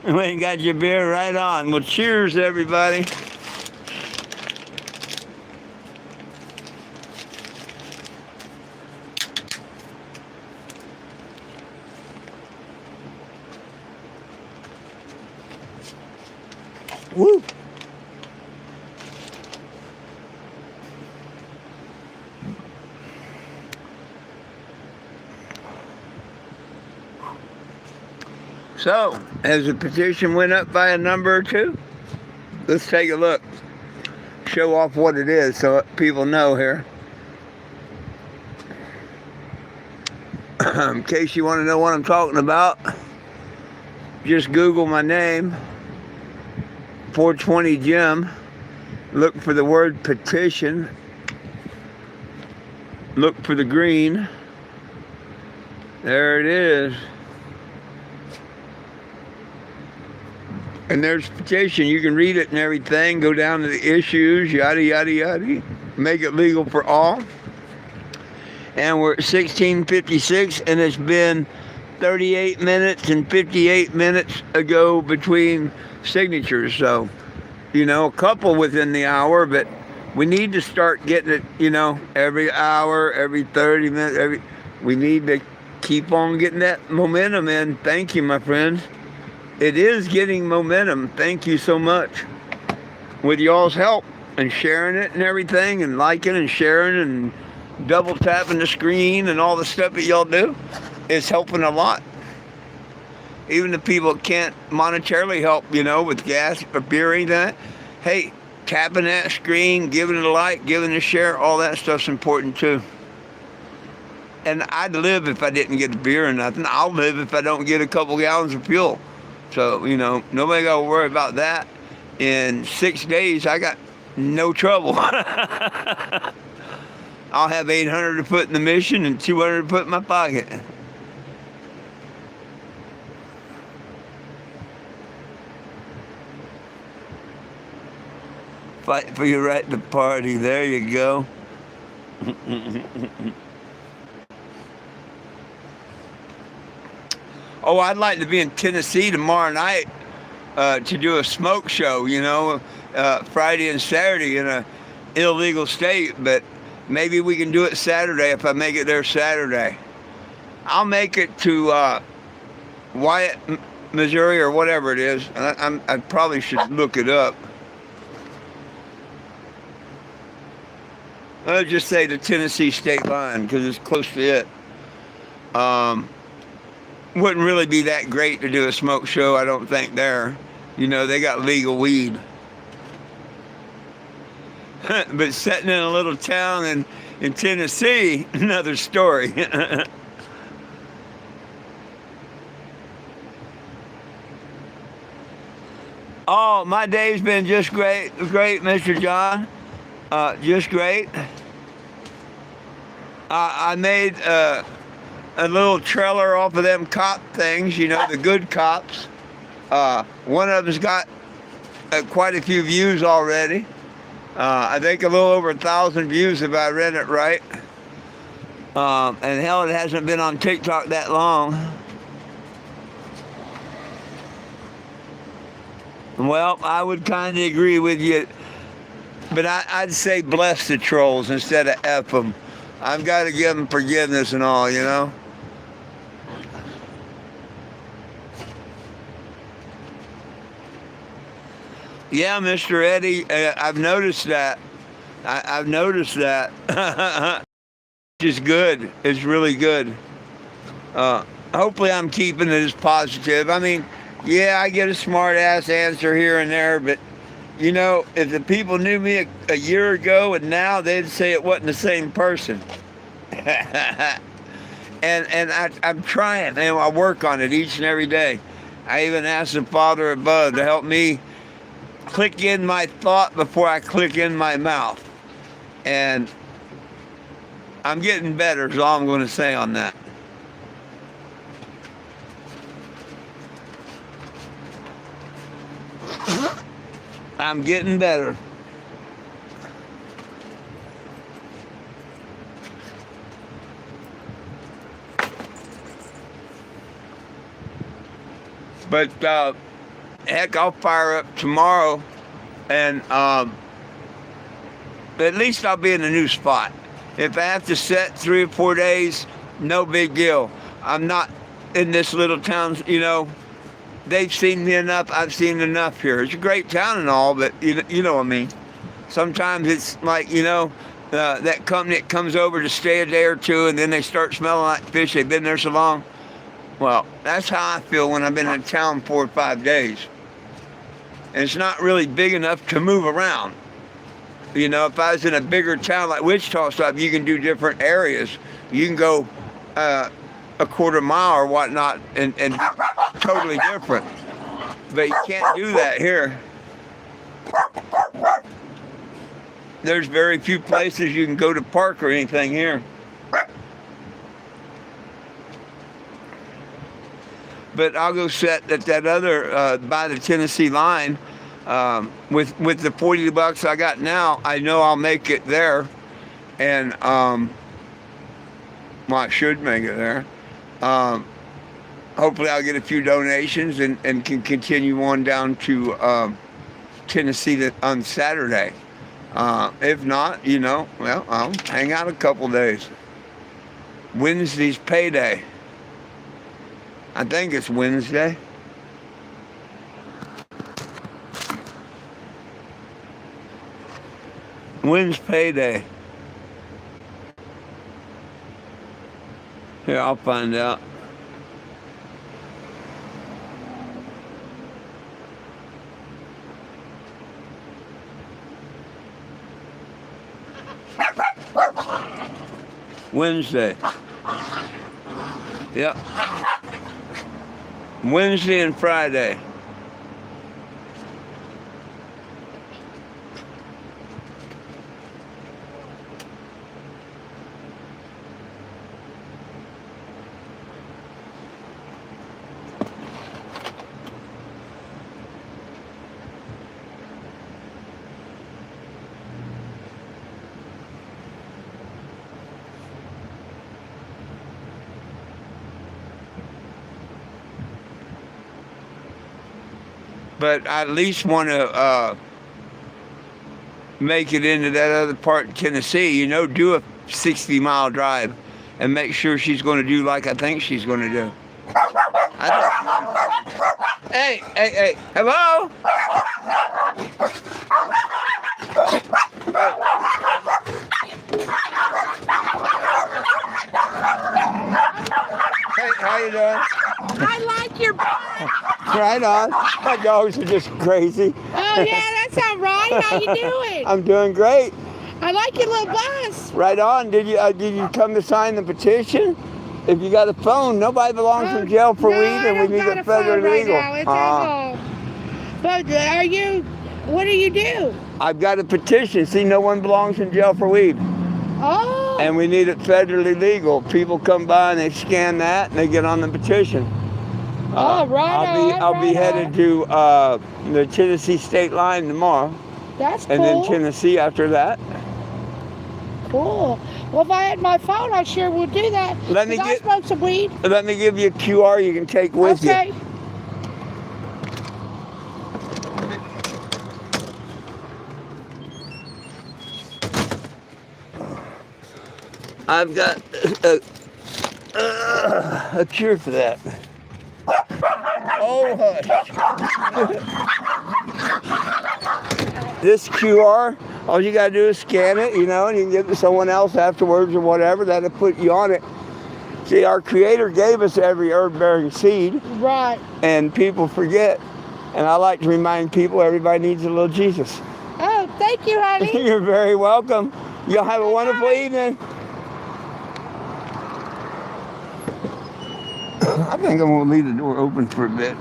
We got your beer right on. Well, cheers, everybody. Woo! So, as the petition went up by a number or two, let's take a look. Show off what it is so people know here. In case you want to know what I'm talking about, just Google my name, 420 Jim. Look for the word petition. Look for the green. There it is. And there's petition. You can read it and everything. Go down to the issues, yada, yada, yada. Make it legal for all. And we're at 16:56, and it's been 38 minutes and 58 minutes ago between signatures. So, you know, a couple within the hour, but we need to start getting it, you know, every hour, every 30 minutes. We need to keep on getting that momentum in. Thank you, my friends. It is getting momentum. Thank you so much. With y'all's help and sharing it and everything and liking and sharing and double tapping the screen and all the stuff that y'all do, it's helping a lot. Even the people that can't monetarily help, you know, with gas or beer or anything, hey, tapping that screen, giving it a like, giving it a share, all that stuff's important too. And I'd live if I didn't get a beer or nothing. I'll live if I don't get a couple gallons of fuel. So, you know, nobody got to worry about that. In 6 days, I got no trouble. I'll have 800 to put in the mission and 200 to put in my pocket. Fight for your right to party. There you go. Oh, I'd like to be in Tennessee tomorrow night to do a smoke show, you know, Friday and Saturday in a illegal state, but maybe we can do it Saturday if I make it there Saturday. I'll make it to Wyatt, Missouri, or whatever it is. I probably should look it up. I'll just say the Tennessee state line because it's close to it. Wouldn't really be that great to do a smoke show, I don't think, there. You know, they got legal weed. But sitting in a little town in Tennessee, another story. Oh, my day's been just great, Mr. John. Just great. I made a little trailer off of them cop things, you know, the good cops. One of them's got quite a few views already. I think a little over 1,000 views if I read it right. And hell, it hasn't been on TikTok that long. Well, I would kind of agree with you. But I'd say bless the trolls instead of F them. I've got to give them forgiveness and all, you know. Yeah, Mr. Eddie, I've noticed that. I've noticed that. It's good. It's really good. Hopefully I'm keeping it as positive. I mean, yeah, I get a smart-ass answer here and there, but, you know, if the people knew me a year ago and now, they'd say it wasn't the same person. and I'm trying, and I work on it each and every day. I even ask the Father above to help me click in my thought before I click in my mouth. And I'm getting better is all I'm going to say on that. I'm getting better. But heck, I'll fire up tomorrow, and at least I'll be in a new spot. If I have to sit 3 or 4 days, no big deal. I'm not in this little town, you know. They've seen me enough. I've seen enough here. It's a great town and all, but you know what I mean. Sometimes it's like, you know, that company that comes over to stay a day or two, and then they start smelling like fish. They've been there so long. Well, that's how I feel when I've been in town 4 or 5 days. And it's not really big enough to move around. You know, if I was in a bigger town like Wichita stuff, you can do different areas. You can go a quarter mile or whatnot and totally different. But you can't do that here. There's very few places you can go to park or anything here. But I'll go set at that other by the Tennessee line. With the $40 I got now, I know I'll make it there, and well, I should make it there. Hopefully, I'll get a few donations and can continue on down to Tennessee on Saturday. If not, well, I'll hang out a couple days. Wednesday's payday. I think it's Wednesday. When's payday? Here, I'll find out. Wednesday. Yep. Wednesday and Friday. But I at least want to make it into that other part of Tennessee, do a 60-mile drive and make sure she's going to do like I think she's going to do. Hey, hello? Hey, how you doing? I like your butt. Right on. My dogs are just crazy. Oh, yeah, that's all right. How you doing? I'm doing great. I like your little bus. Right on. Did you come to sign the petition? If you got a phone, nobody belongs in jail for weed, and we need it federally legal. Right now. It's all. But what do you do? I've got a petition. See, no one belongs in jail for weed. Oh. And we need it federally legal. People come by and they scan that and they get on the petition. I'll be headed to the Tennessee state line tomorrow. That's cool. And then Tennessee after that. Cool. Well, if I had my phone, I sure would do that. I smoke some weed. Let me give you a QR you can take with you. Okay. I've got a cure for that. Oh, hush. This QR, all you got to do is scan it, and you can give it to someone else afterwards or whatever. That'll put you on it. See, our Creator gave us every herb-bearing seed. Right. And people forget. And I like to remind people everybody needs a little Jesus. Oh, thank you, honey. You're very welcome. You'll have a wonderful evening. I think I'm going to leave the door open for a bit.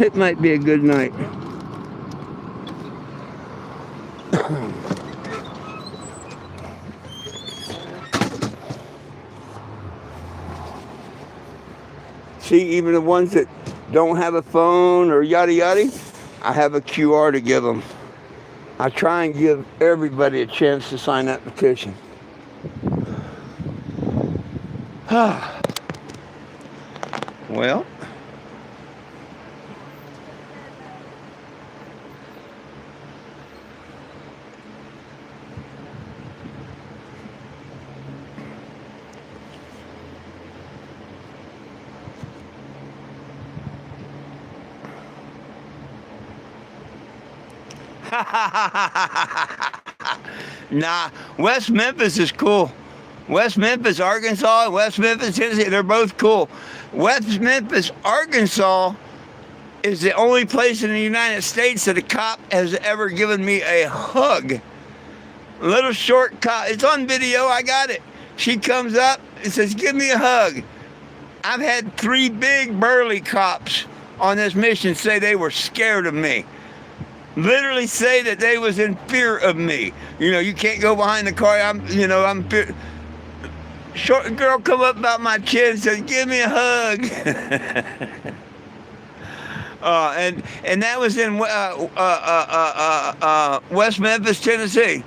It might be a good night. See, even the ones that don't have a phone or yada yada, I have a QR to give them. I try and give everybody a chance to sign that petition. Well, nah, West Memphis is cool. West Memphis, Arkansas, and West Memphis, Tennessee, they're both cool. West Memphis, Arkansas is the only place in the United States that a cop has ever given me a hug. A little short cop. It's on video. I got it. She comes up and says, "Give me a hug." I've had 3 big burly cops on this mission say they were scared of me. literally say that they was in fear of me. You know, you can't go behind the car. I'm fear. Short girl come up about my chin and said, "Give me a hug." And that was in West Memphis, Tennessee,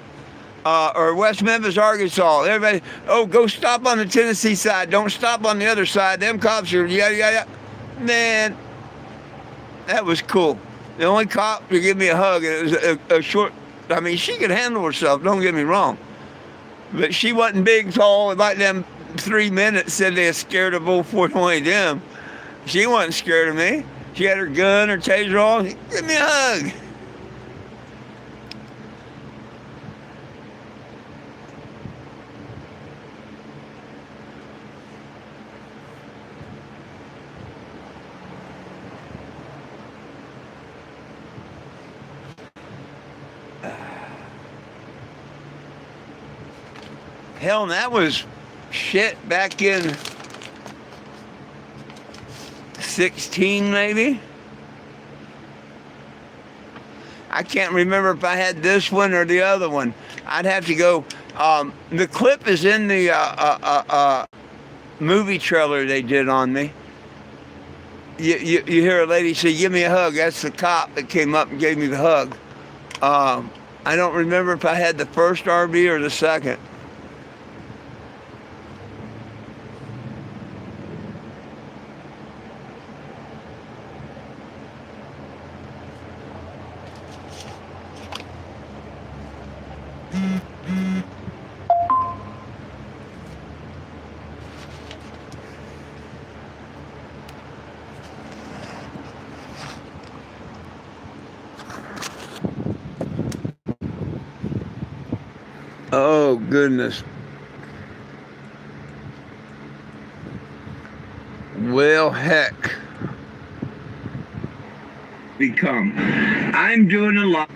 or West Memphis, Arkansas. Everybody, go stop on the Tennessee side. Don't stop on the other side. Them cops are yada. Man, that was cool. The only cop to give me a hug, and it was a short. I mean, she could handle herself. Don't get me wrong, but she wasn't big, tall. Like them 3 minutes said they were scared of old 420 them. She wasn't scared of me. She had her gun, her taser on. Give me a hug. Hell, and that was shit back in 16 maybe. I can't remember if I had this one or the other one. I'd have to go. The clip is in the movie trailer they did on me. You hear a lady say, "Give me a hug." That's the cop that came up and gave me the hug. I don't remember if I had the first RV or the second. Oh, goodness. Well, heck. Become. I'm doing a lot.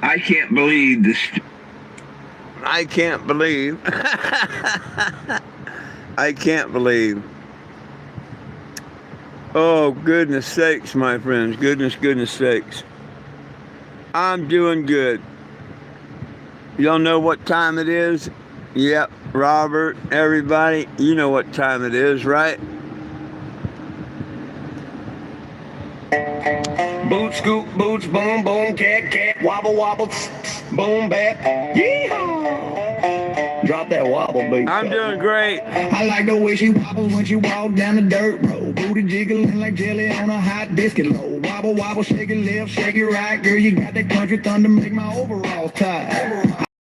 I can't believe this. I can't believe. I can't believe. Oh, goodness sakes, my friends. Goodness sakes. I'm doing good. Y'all know what time it is? Yep, Robert, everybody, you know what time it is, right? Boot scoop, boots, boom, boom, cat, wobble, wobble, boom, bap, yeehaw. Drop that wobble, baby. I'm doing great. I like the way she wobbles when she walks down the dirt road. Booty jiggling like jelly on a hot biscuit load. Wobble, wobble, shake it left, shake it right. Girl, you got that country thunder, make my overalls tight.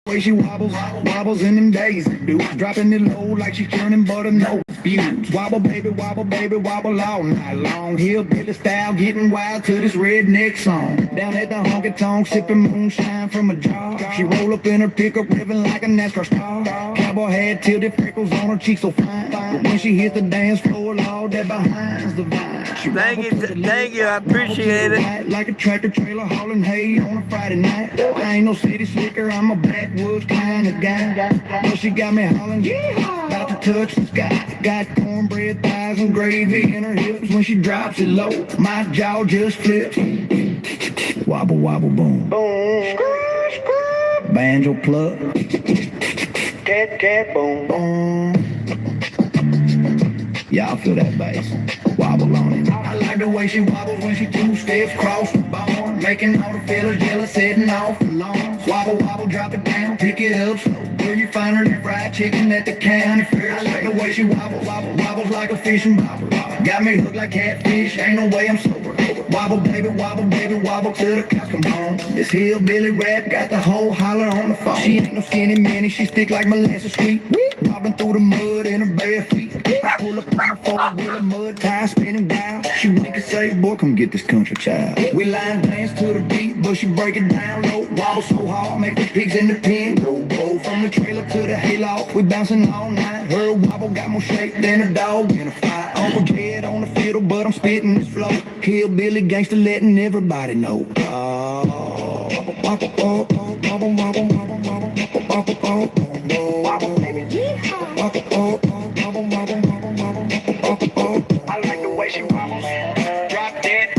The way she wobbles in them days, dudes dropping it low like she's turning butter no fuse. Wobble baby, wobble all night long. Hillbilly style, getting wild to this redneck song. Down at the honky tonk, sipping moonshine from a jar. She roll up in her pickup, ripping like a NASCAR star. Cowboy hat, tilted freckles on her cheeks so fine. But when she hits the dance floor, all that behind's the vine. Thank you, I appreciate it. Like a tractor trailer hauling hay on a Friday night. I ain't no city slicker, I'm a backwoods kind of guy. But she got me hollering, yeehaw, about to touch the sky. Got cornbread thighs and gravy in her hips. When she drops it low, my jaw just flips. Wobble, wobble, boom. Boom. Banjo pluck. Cat, boom. Boom. Y'all feel that bass. Wobble on it. I like the way she wobbles when she two steps cross the barn, making all the fellas jealous, setting off the lawn. Wobble, wobble, drop it down, pick it up slow. Where you find her that fried chicken at the county fair. I like the way she wobbles like a fishing bobber. Got me hooked like catfish, ain't no way I'm sober. Wobble, baby, wobble till the cows come home. This hillbilly rap got the whole holler on the phone. She ain't no skinny minnie, she stick like molasses sweet. Wobbling through the mud in her bare feet. I pull up on her four-wheeler mud tire spinning down. She wink and say, boy, come get this country child. We line dance to the beat, but she break it down low. Wobble so hard, make the pigs in the pen go. Go from the trailer to the hayloft, we bouncing all night. Her wobble got more shape than a dog in a fight. Uncle Jed on the fiddle, but I'm spitting this flow. Hillbilly gangster letting everybody know. I like the way she wobbles. Drop that.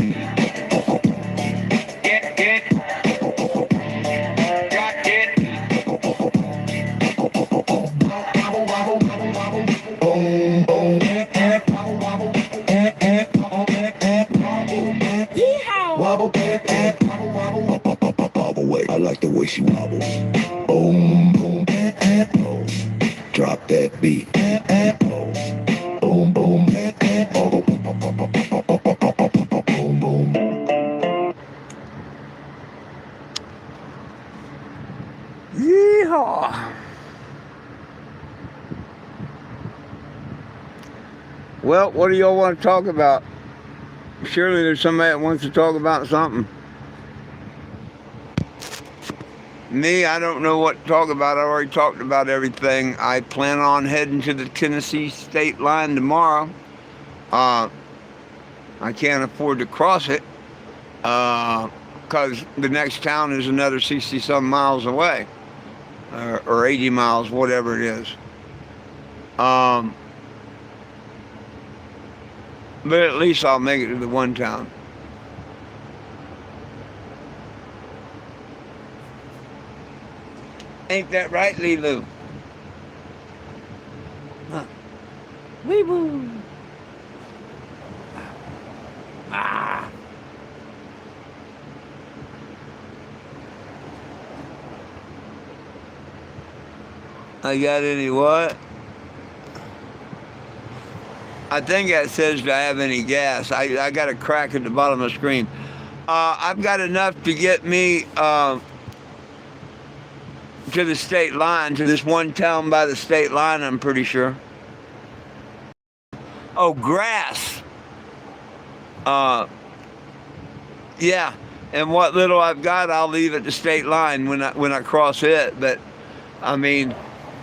she wobbles. Boom, boom, oh. Drop that beat. Oh. Boom, boom, oh. Boom, boom. Yeehaw. Well, what do y'all want to talk about? Surely there's somebody that wants to talk about something. Me, I don't know what to talk about. I already talked about everything. I plan on heading to the Tennessee state line tomorrow. I can't afford to cross it because the next town is another 60-some miles away, or 80 miles, whatever it is. But at least I'll make it to the one town. Ain't that right, Lilu? Huh. Wee woo. Ah. I got any what? I think that says, do I have any gas? I got a crack at the bottom of the screen. I've got enough to get me to the state line, to this one town by the state line, I'm pretty sure. Oh, grass. Yeah, and what little I've got, I'll leave at the state line when I cross it. But, I mean,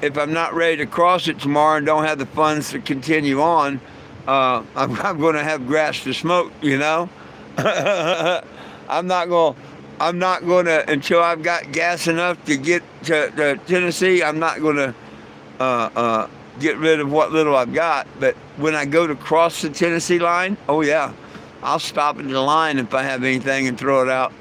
if I'm not ready to cross it tomorrow and don't have the funds to continue on, I'm going to have grass to smoke, you know. I'm not going to until I've got gas enough to get to Tennessee. I'm not going to get rid of what little I've got. But when I go to cross the Tennessee line, oh yeah, I'll stop at the line if I have anything and throw it out.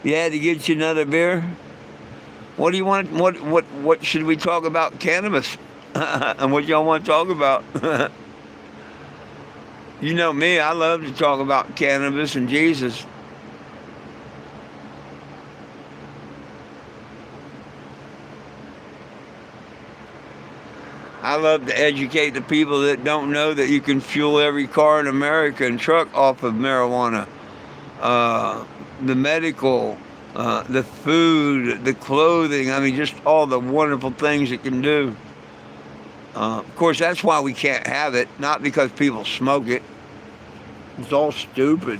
Yeah, to get you another beer. What do you want? What should we talk about? Cannabis. And what y'all want to talk about? You know me, I love to talk about cannabis and Jesus. I love to educate the people that don't know that you can fuel every car in America and truck off of marijuana. The medical, the food, the clothing, I mean, just all the wonderful things it can do. Of course, that's why we can't have it, not because people smoke it. It's all stupid.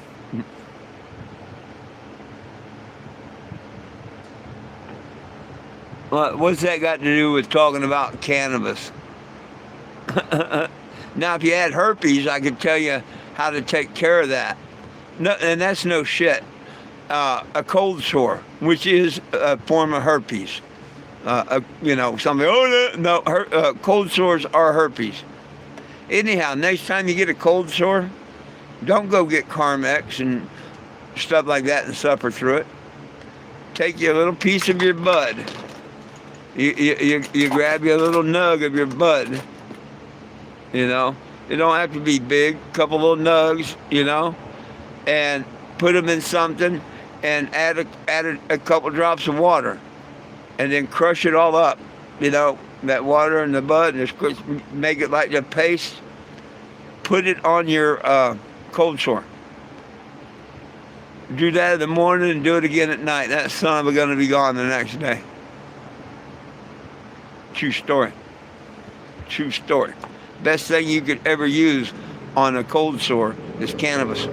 What's that got to do with talking about cannabis? Now, if you had herpes, I could tell you how to take care of that. No, and that's no shit. A cold sore, which is a form of herpes. You know, somebody, oh no, cold sores are herpes. Anyhow, next time you get a cold sore, don't go get Carmex and stuff like that and suffer through it. Take you a little piece of your bud. You grab you a little nug of your bud. You know, it don't have to be big. A couple little nugs, you know, and put them in something and add a couple drops of water. And then crush it all up, you know, that water and the bud, and just make it like a paste. Put it on your cold sore. Do that in the morning and do it again at night. That son of a gun will be gone the next day. True story. True story. Best thing you could ever use on a cold sore is cannabis.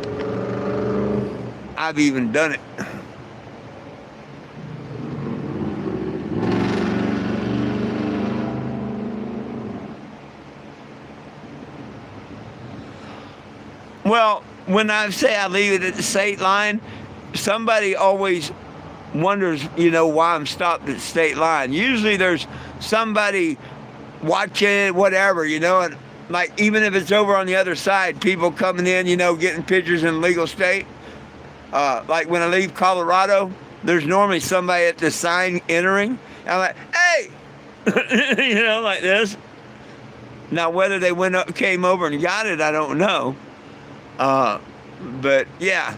I've even done it. Well, when I say I leave it at the state line, somebody always wonders, you know, why I'm stopped at the state line. Usually there's somebody watching, whatever, you know, and like even if it's over on the other side, people coming in, you know, getting pictures in legal state. Like when I leave Colorado, there's normally somebody at the sign entering. And I'm like, hey, you know, like this. Now, whether they came over and got it, I don't know. But yeah.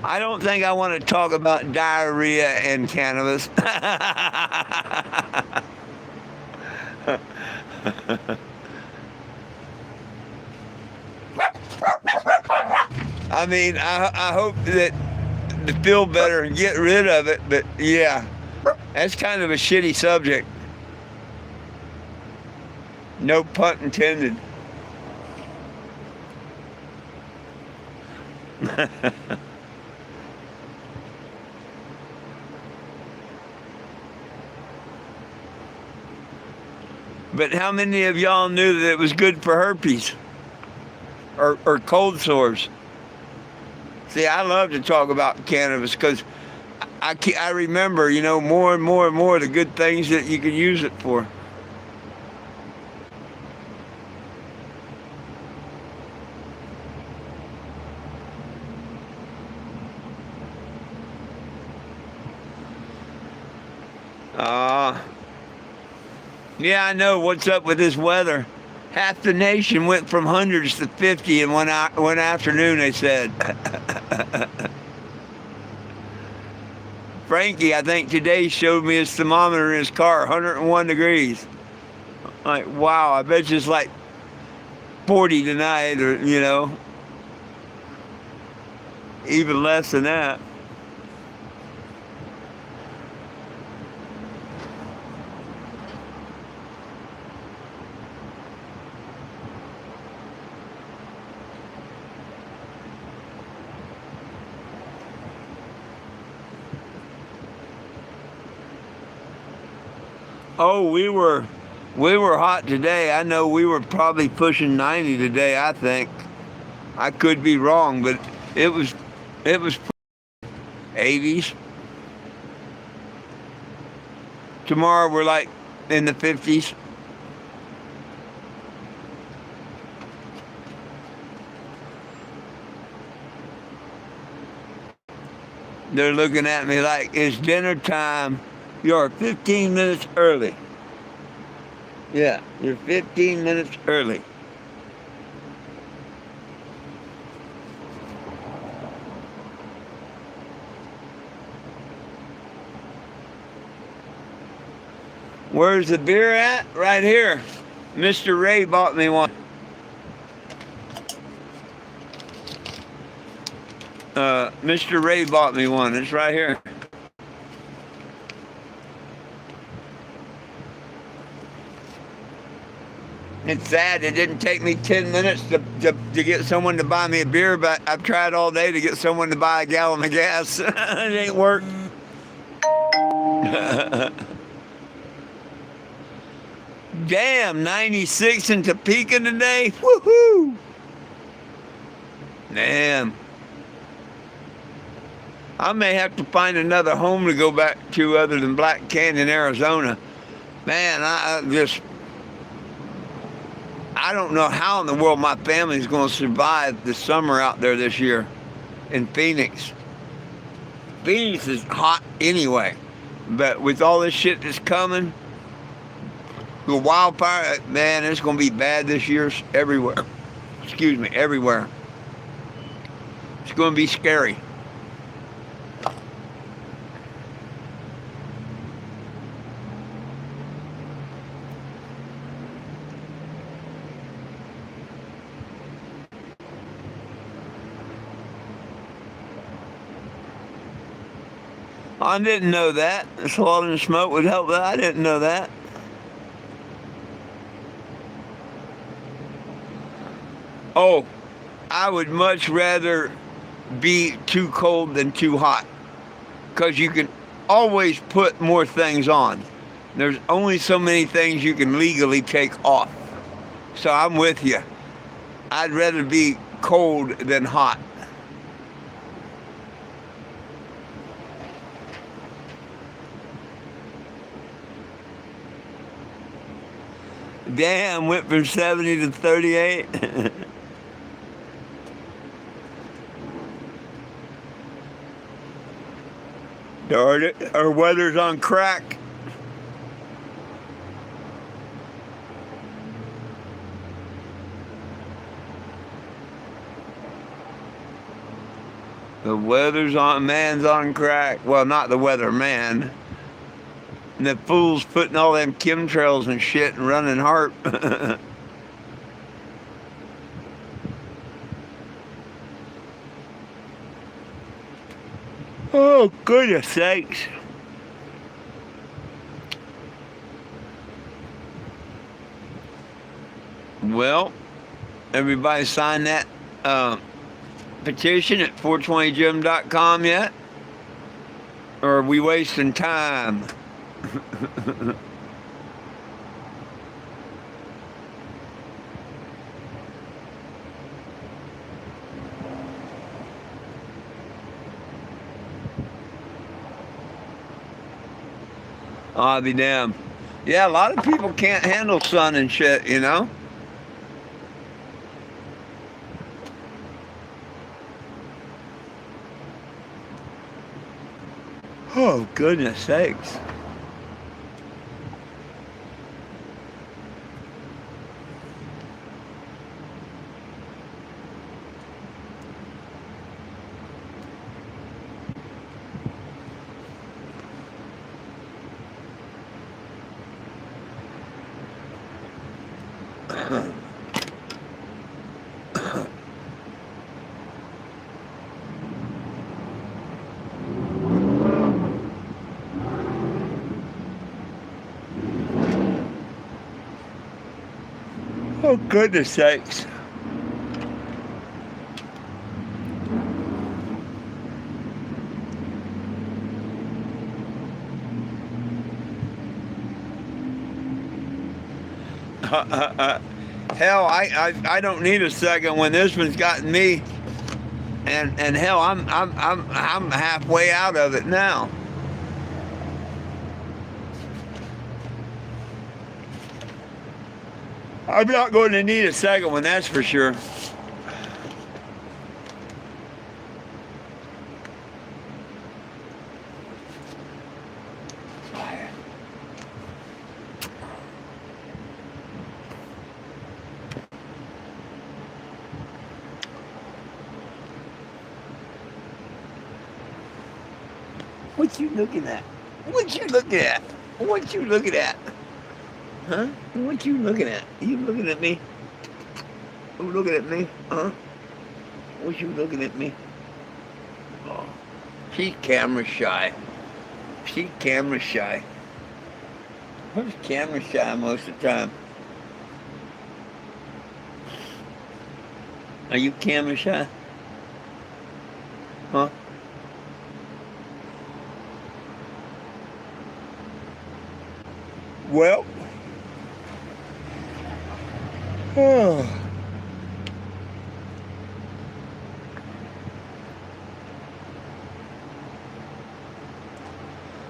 I don't think I want to talk about diarrhea and cannabis. I mean, I hope that to feel better and get rid of it, but yeah, that's kind of a shitty subject. No pun intended. But how many of y'all knew that it was good for herpes or cold sores? See, I love to talk about cannabis because I remember, you know, more and more and more the good things that you can use it for. Yeah, I know what's up with this weather. Half the nation went from hundreds to 50 in one afternoon, they said. Frankie, I think today showed me his thermometer in his car, 101 degrees. Like, wow, I bet you it's like 40 tonight, or, you know, even less than that. Oh, we were hot today. I know we were probably pushing 90 today, I think. I could be wrong, but it was 80s. Tomorrow we're like in the 50s. They're looking at me like, it's dinner time. You're 15 minutes early. Yeah, you're 15 minutes early. Where's the beer at? Right here. Mr. Ray bought me one. Mr. Ray bought me one. It's right here. It's sad it didn't take me 10 minutes to get someone to buy me a beer, but I've tried all day to get someone to buy a gallon of gas. It ain't worked. Damn, 96 in Topeka today. Woohoo! Damn. I may have to find another home to go back to other than Black Canyon, Arizona. Man, I don't know how in the world my family's going to survive the summer out there this year in Phoenix. Phoenix is hot anyway, but with all this shit that's coming, the wildfire, man, it's going to be bad this year everywhere. Excuse me, everywhere. It's going to be scary. I didn't know that. Swallowing the smoke would help, but I didn't know that. Oh, I would much rather be too cold than too hot, because you can always put more things on. There's only so many things you can legally take off. So I'm with you. I'd rather be cold than hot. Damn, went from 70 to 38. Darn it, our weather's on crack. The weather's on, man's on crack. Well, not the weather, man. And the fools putting all them chemtrails and shit and running HARP. Oh, goodness sakes. Well, everybody sign that petition at 420gym.com yet? Or are we wasting time? I'll be damned. Yeah, a lot of people can't handle sun and shit, you know? Oh, goodness sakes. Oh, goodness sakes. Hell, I don't need a second when this one's gotten me, and hell, I'm halfway out of it now. I'm not going to need a second one, that's for sure. What you looking at? What you looking at? What you looking at? Huh? What you looking at? You looking at me? You looking at me? Huh? What you looking at me? Oh, she's camera shy. She's camera shy. Who's camera shy most of the time? Are you camera shy? Huh? Well. Oh.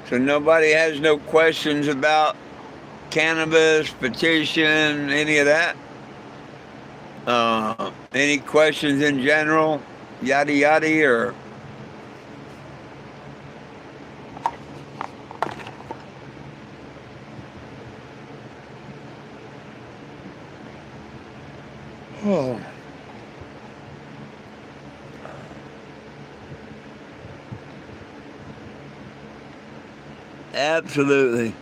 So nobody has no questions about cannabis, petition, any of that? Any questions in general? Yada yada or... Oh. Absolutely.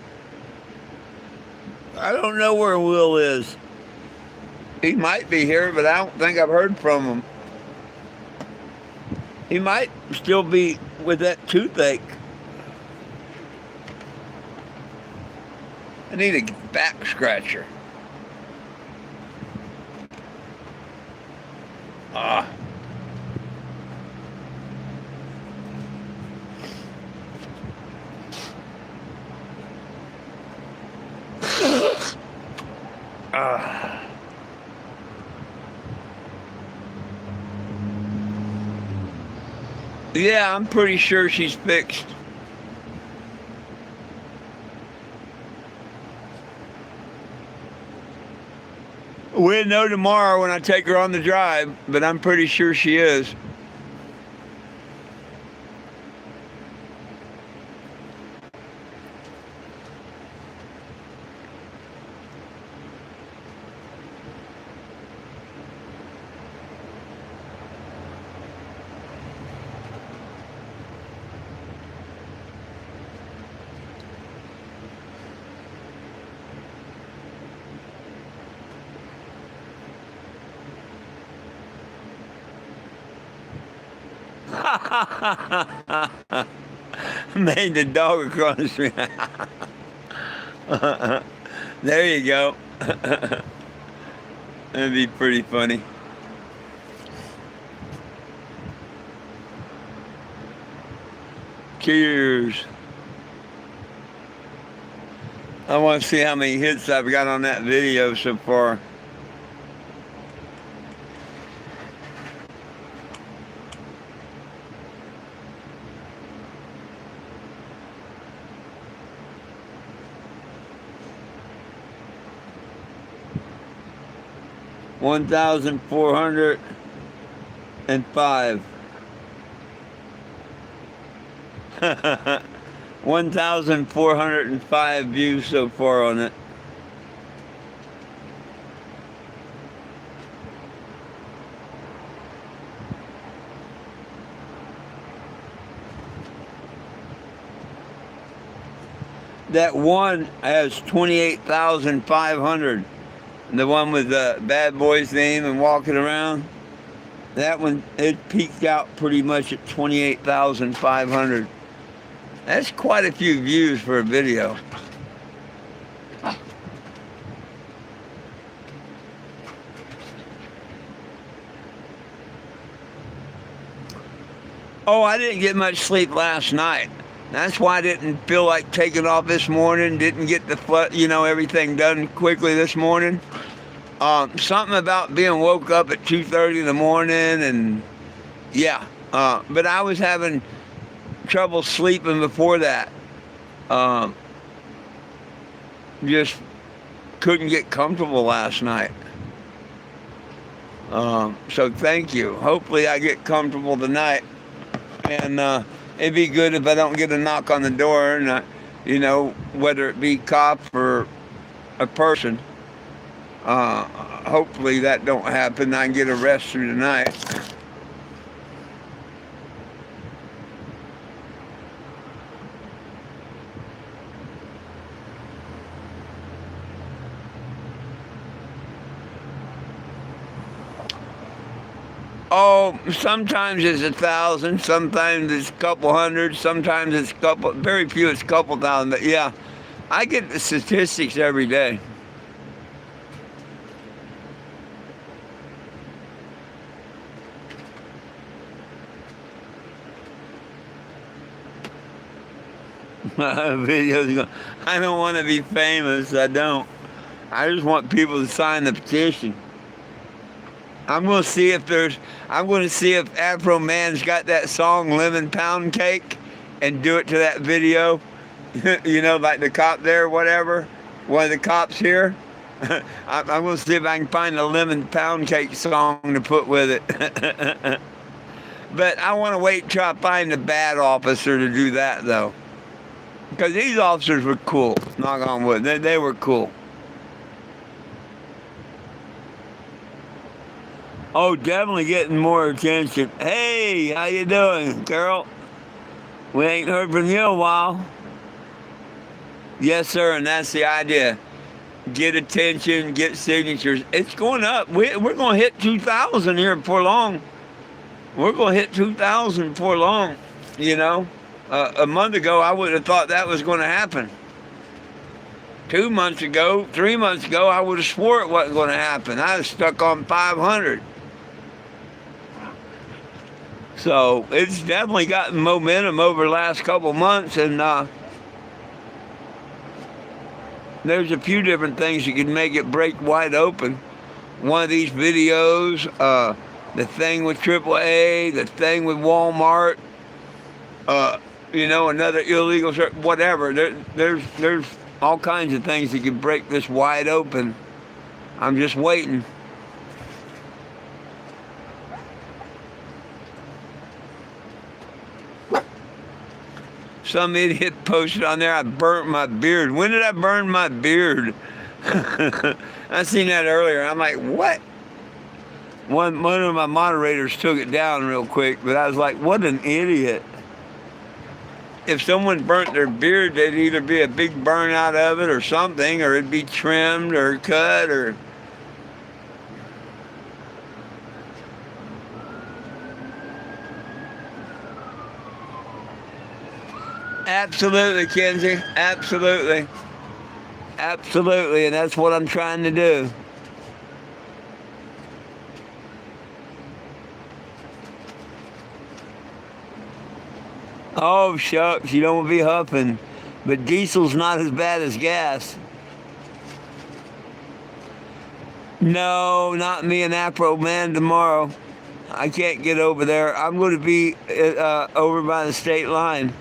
I don't know where Will is. He might be here, but I don't think I've heard from him. He might still be with that toothache. I need a back scratcher. Ah. Yeah, I'm pretty sure she's fixed. We'll know tomorrow when I take her on the drive, but I'm pretty sure she is. Made the dog across the street. There you go. That'd be pretty funny. Cheers. I want to see how many hits I've got on that video so far. $1,405. 1,405 views so far on it. That one has 28,500. The one with the bad boy's name and walking around. That one, it peaked out pretty much at 28,500. That's quite a few views for a video. Oh, I didn't get much sleep last night. That's why I didn't feel like taking off this morning. Didn't get the everything done quickly this morning. Something about being woke up at 2:30 in the morning, and yeah. But I was having trouble sleeping before that. Just couldn't get comfortable last night. So thank you. Hopefully I get comfortable tonight. And it'd be good if I don't get a knock on the door, and whether it be cop or a person. Hopefully that don't happen. I can get a rest through tonight. Oh, sometimes it's 1,000, sometimes it's a couple hundred, sometimes it's very few, it's a couple thousand. But yeah, I get the statistics every day. My videos going, I don't want to be famous, I don't. I just want people to sign the petition. I'm going to see if Afro Man's got that song Lemon Pound Cake and do it to that video. Like the cop there, whatever. One of the cops here. I'm going to see if I can find a Lemon Pound Cake song to put with it. But I want to wait till I find a bad officer to do that, though. Because these officers were cool, knock on wood. They were cool. Oh, definitely getting more attention. Hey, how you doing, girl? We ain't heard from you in a while. Yes, sir, and that's the idea. Get attention, get signatures. It's going up. We're going to hit 2,000 here before long. We're going to hit 2,000 before long, A month ago, I wouldn't have thought that was going to happen. 2 months ago, 3 months ago, I would have swore it wasn't going to happen. I was stuck on 500. So it's definitely gotten momentum over the last couple months, and there's a few different things that can make it break wide open. One of these videos, the thing with AAA, the thing with Walmart, another illegal, whatever. There's all kinds of things that can break this wide open. I'm just waiting. Some idiot posted on there, I burnt my beard. When did I burn my beard? I seen that earlier. I'm like, what? One of my moderators took it down real quick, but I was like, what an idiot. If someone burnt their beard, there'd either be a big burn out of it or something, or it'd be trimmed or cut or... Absolutely, Kenzie. Absolutely. Absolutely, and that's what I'm trying to do. Oh, shucks, you don't want to be huffing. But diesel's not as bad as gas. No, not me and Apro Man tomorrow. I can't get over there. I'm going to be over by the state line.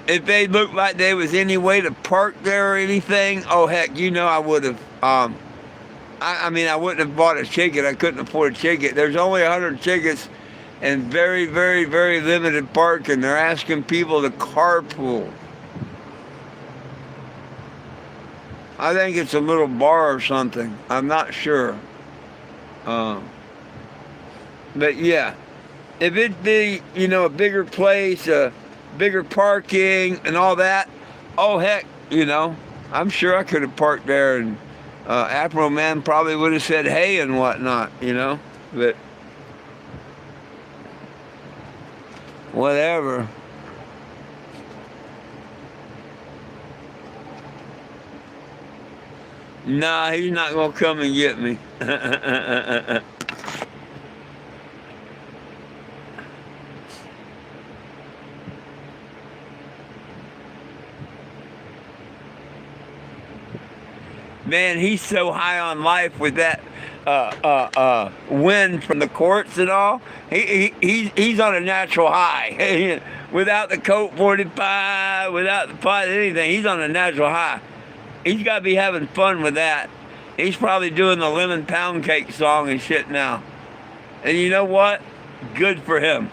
If they looked like there was any way to park there or anything, oh heck, you know I would have. I mean, I wouldn't have bought a ticket. I couldn't afford a ticket. There's only 100 tickets and very, very, very limited parking. They're asking people to carpool. I think it's a little bar or something. I'm not sure. But yeah, if it'd be, you know, a bigger place, bigger parking and all that, oh heck, you know, I'm sure I could have parked there, and Apro Man probably would have said hey and whatnot, you know, but whatever. Nah, he's not gonna come and get me. Man, he's so high on life with that win from the courts and all. He's on a natural high. Without the Colt 45, without the pot, anything, he's on a natural high. He's got to be having fun with that. He's probably doing the lemon pound cake song and shit now. And you know what? Good for him.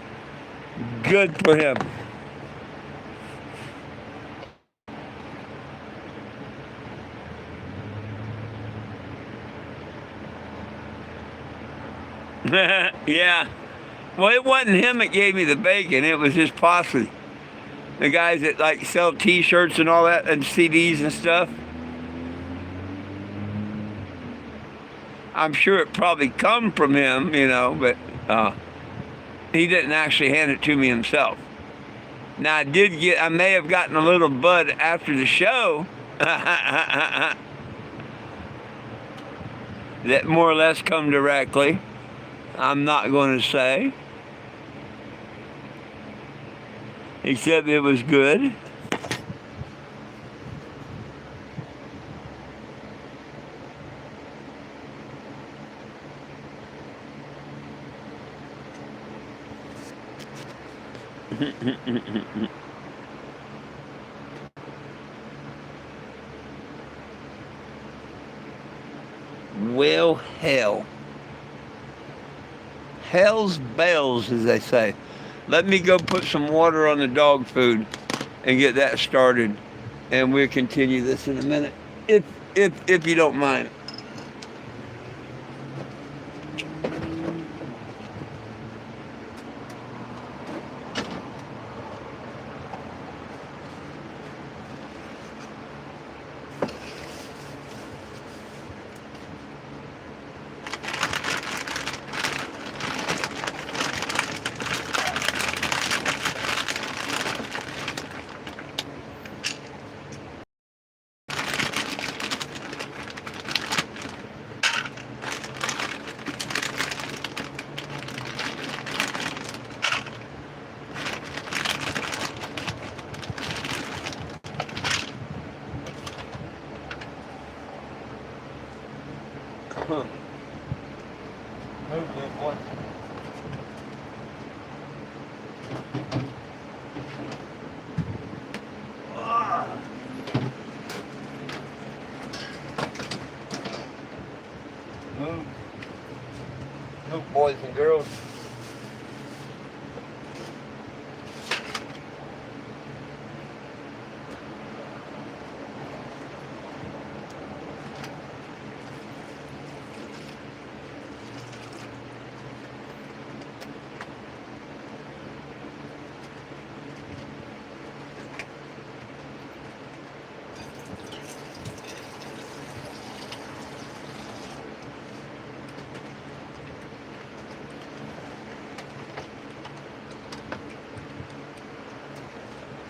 Good for him. Yeah. Well, it wasn't him that gave me the bacon. It was his posse. The guys that like sell T-shirts and all that and CDs and stuff. I'm sure it probably come from him, you know, but he didn't actually hand it to me himself. Now I may have gotten a little bud after the show that more or less come directly. I'm not going to say. Except it was good. Well, hell. Hell's bells, as they say. Let me go put some water on the dog food and get that started, and we'll continue this in a minute, if you don't mind. Move, good boy. Move. Move, boys and girls.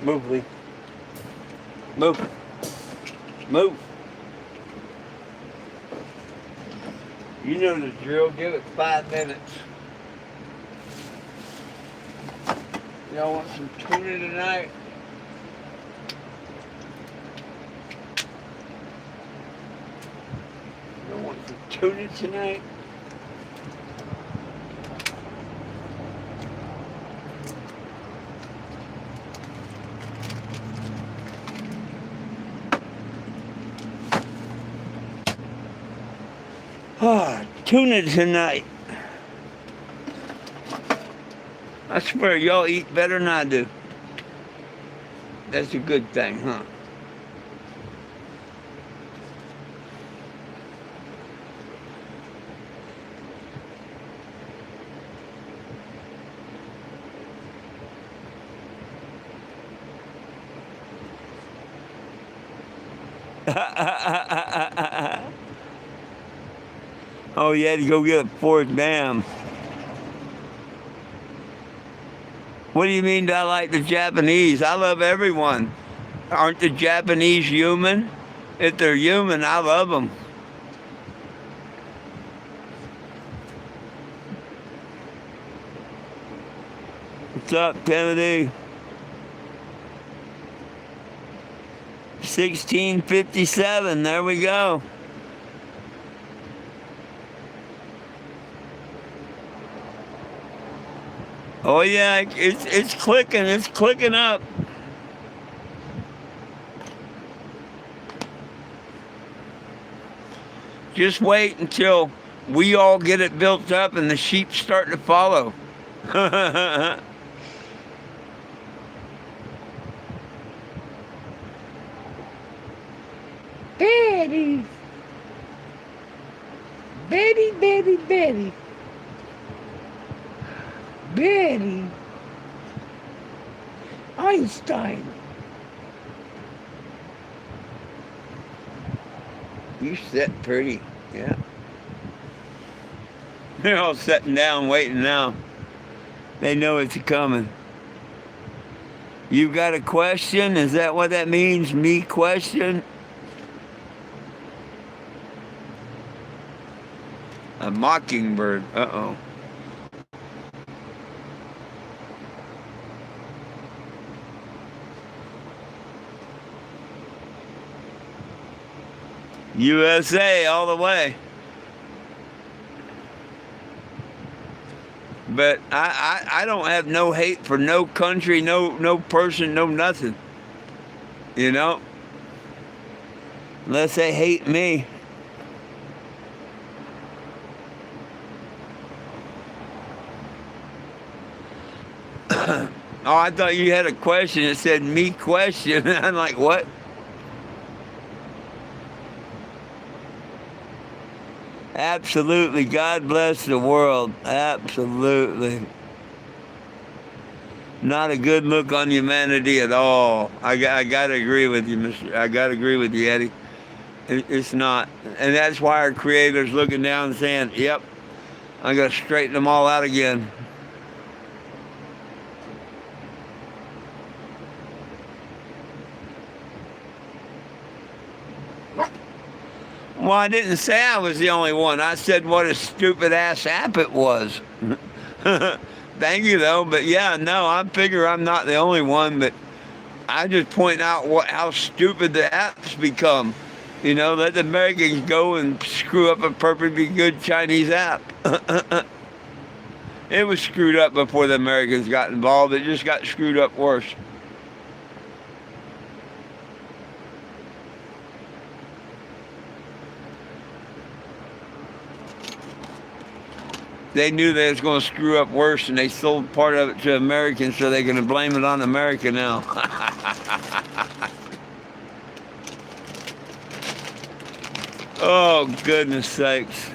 Move, Lee. Move. Move. You know the drill. Give it 5 minutes. Y'all want some tuna tonight? Y'all want some tuna tonight? Ah, tuna tonight. I swear, y'all eat better than I do. That's a good thing, huh? Oh, you had to go get a 4th dam. What do you mean do I like the Japanese? I love everyone. Aren't the Japanese human? If they're human, I love them. What's up, Timothy? 1657, there we go. Oh yeah, it's clicking up. Just wait until we all get it built up and the sheep start to follow. Betty. Betty, Betty, Betty. Betty. Einstein. You sit pretty, yeah. They're all sitting down waiting now. They know it's coming. You got a question? Is that what that means? Me question? A mockingbird. Uh-oh. USA all the way. But I don't have no hate for no country, no person, no nothing. You know? Unless they hate me. Oh, I thought you had a question. It said me question. I'm like, what? Absolutely. God bless the world. Absolutely. Not a good look on humanity at all. I got to agree with you, Mr. I got to agree with you, Eddie. It's not. And that's why our Creator's looking down and saying, yep, I'm going to straighten them all out again. Well, I didn't say I was the only one. I said what a stupid ass app it was. Thank you, though. But yeah, no, I figure I'm not the only one. But I just point out how stupid the apps become. You know, let the Americans go and screw up a perfectly good Chinese app. It was screwed up before the Americans got involved. It just got screwed up worse. They knew they was going to screw up worse, and they sold part of it to Americans, so they're going to blame it on America now. Oh, goodness sakes.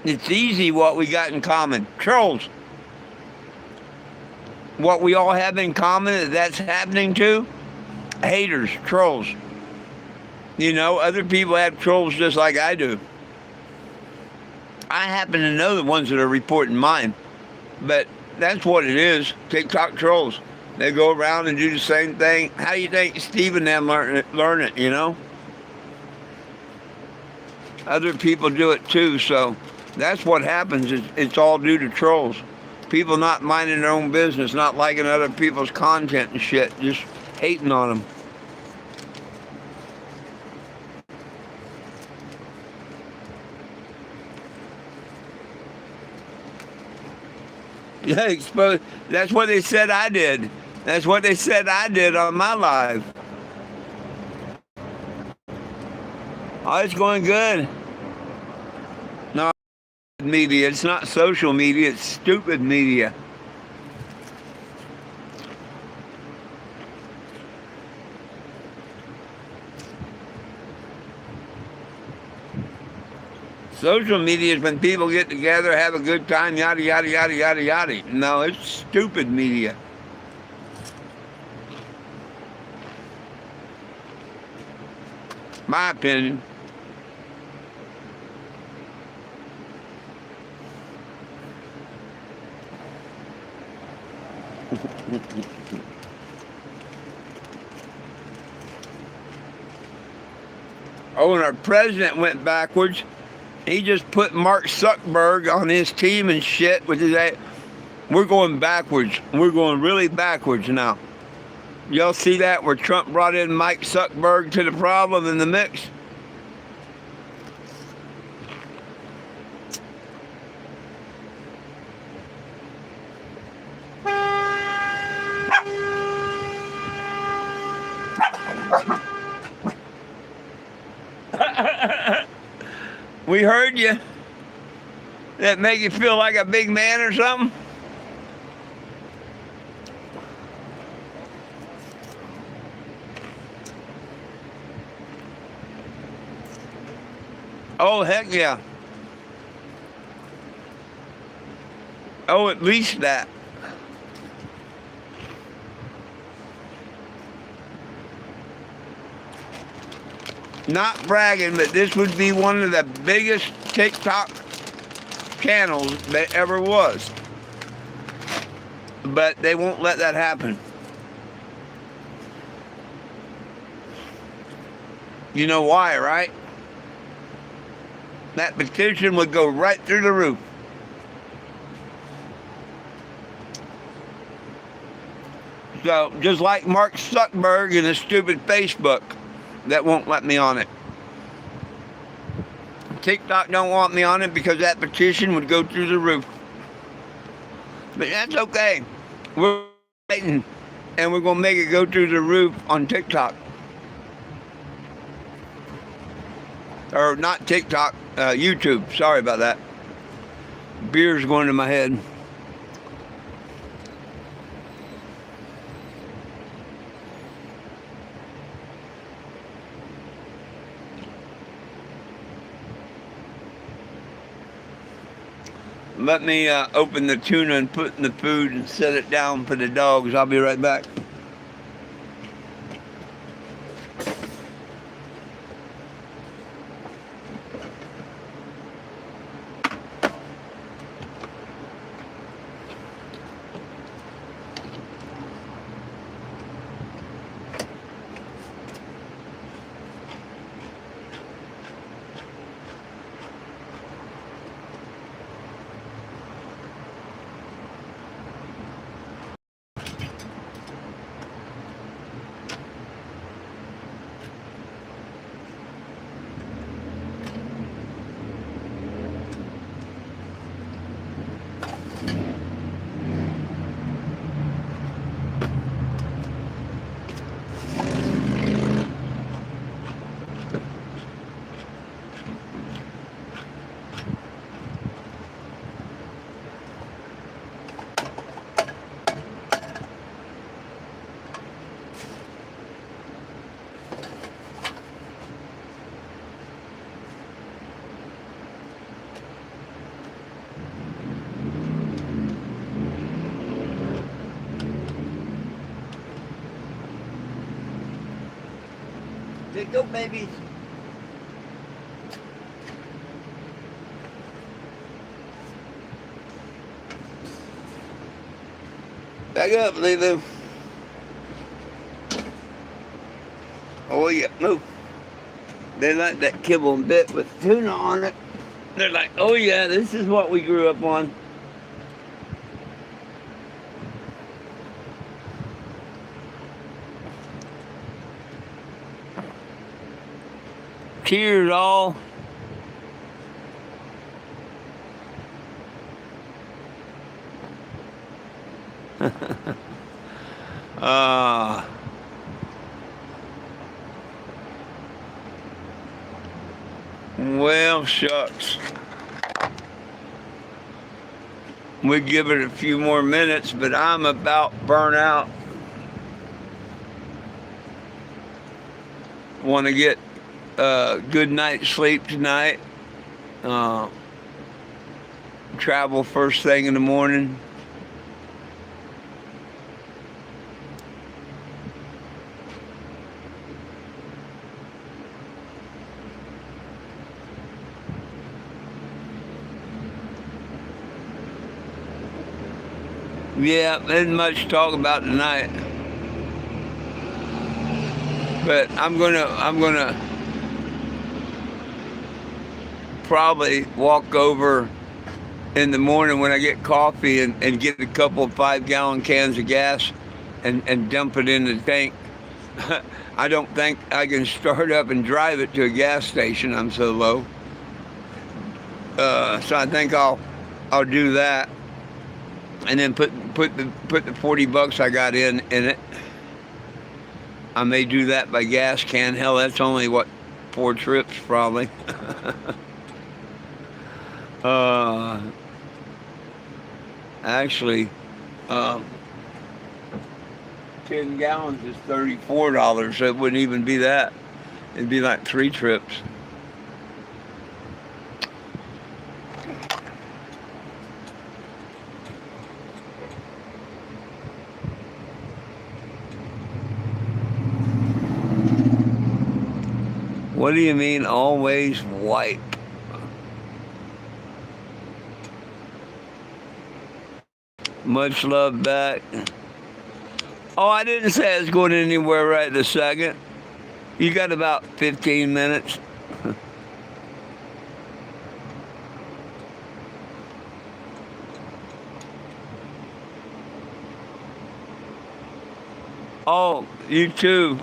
It's easy what we got in common. Trolls. What we all have in common that's happening to? Haters, trolls. You know, other people have trolls just like I do. I happen to know the ones that are reporting mine. But that's what it is. TikTok trolls. They go around and do the same thing. How do you think Steve and them learn it, you know? Other people do it too, so that's what happens. It's all due to trolls. People not minding their own business, not liking other people's content and shit, just hating on them. Yeah, expose. That's what they said I did. That's what they said I did on my live. Oh, it's going good. No, media. It's not social media. It's stupid media. Social media is when people get together, have a good time, yada, yada, yada, yada, yada. No, it's stupid media. My opinion. Oh, and our president went backwards. He just put Mark Zuckerberg on his team and shit, which is that we're going backwards. We're going really backwards now. Y'all see that where Trump brought in Mike Zuckerberg to the problem in the mix? We heard you. That make you feel like a big man or something? Oh, heck yeah. Oh, at least that. Not bragging, but this would be one of the biggest TikTok channels that ever was. But they won't let that happen. You know why, right? That petition would go right through the roof. So, just like Mark Zuckerberg and his stupid Facebook, that won't let me on it. TikTok don't want me on it because that petition would go through the roof. But that's okay. We're waiting, and we're going to make it go through the roof on TikTok. Or not TikTok, YouTube. Sorry about that. Beer's going to my head. Let me open the tuna and put in the food and set it down for the dogs. I'll be right back. Pick up, babies. Back up, Lulu. Oh yeah, move. They like that kibble and bit with tuna on it. They're like, oh yeah, this is what we grew up on. Cheers, all. Well, shucks. We give it a few more minutes, but I'm about burnt out. Want to get a good night's sleep tonight. Travel first thing in the morning. Yeah, there's much to talk about tonight. But I'm gonna probably walk over in the morning when I get coffee and get a couple of 5-gallon cans of gas and dump it in the tank. I don't think I can start up and drive it to a gas station. I'm so low. So I think I'll do that. And then put the $40 I got in it. I may do that by gas can. Hell, that's only what, 4 trips probably. Actually, 10 gallons is $34. So it wouldn't even be that. It'd be like 3 trips. What do you mean always wipe? Much love back. Oh, I didn't say I was going anywhere right this second. You got about 15 minutes. Oh, you too,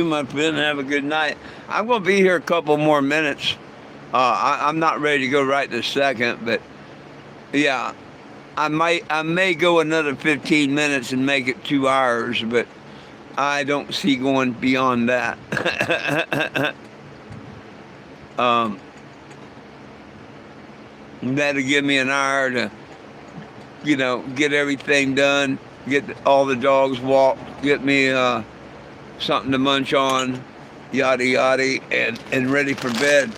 my friend. Have a good night. I'm going to be here a couple more minutes. I'm not ready to go right this second, but yeah, I may go another 15 minutes and make it 2 hours, but I don't see going beyond that. That'll give me an hour to, get everything done, get all the dogs walked, get me something to munch on, yada yada, and ready for bed.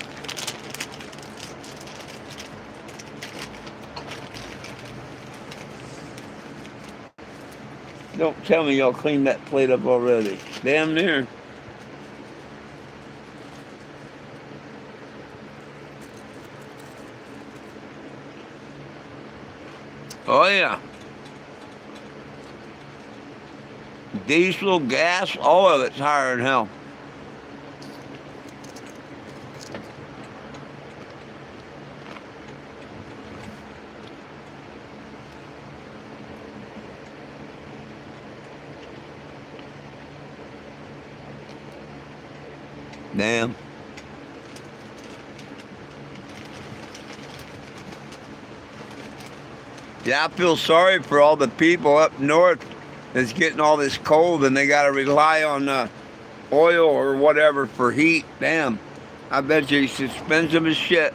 Don't tell me y'all cleaned that plate up already. Damn near. Oh yeah. Diesel, gas, all of it's higher than hell. Damn. Yeah, I feel sorry for all the people up north that's getting all this cold and they got to rely on oil or whatever for heat. Damn. I bet you it's expensive as shit.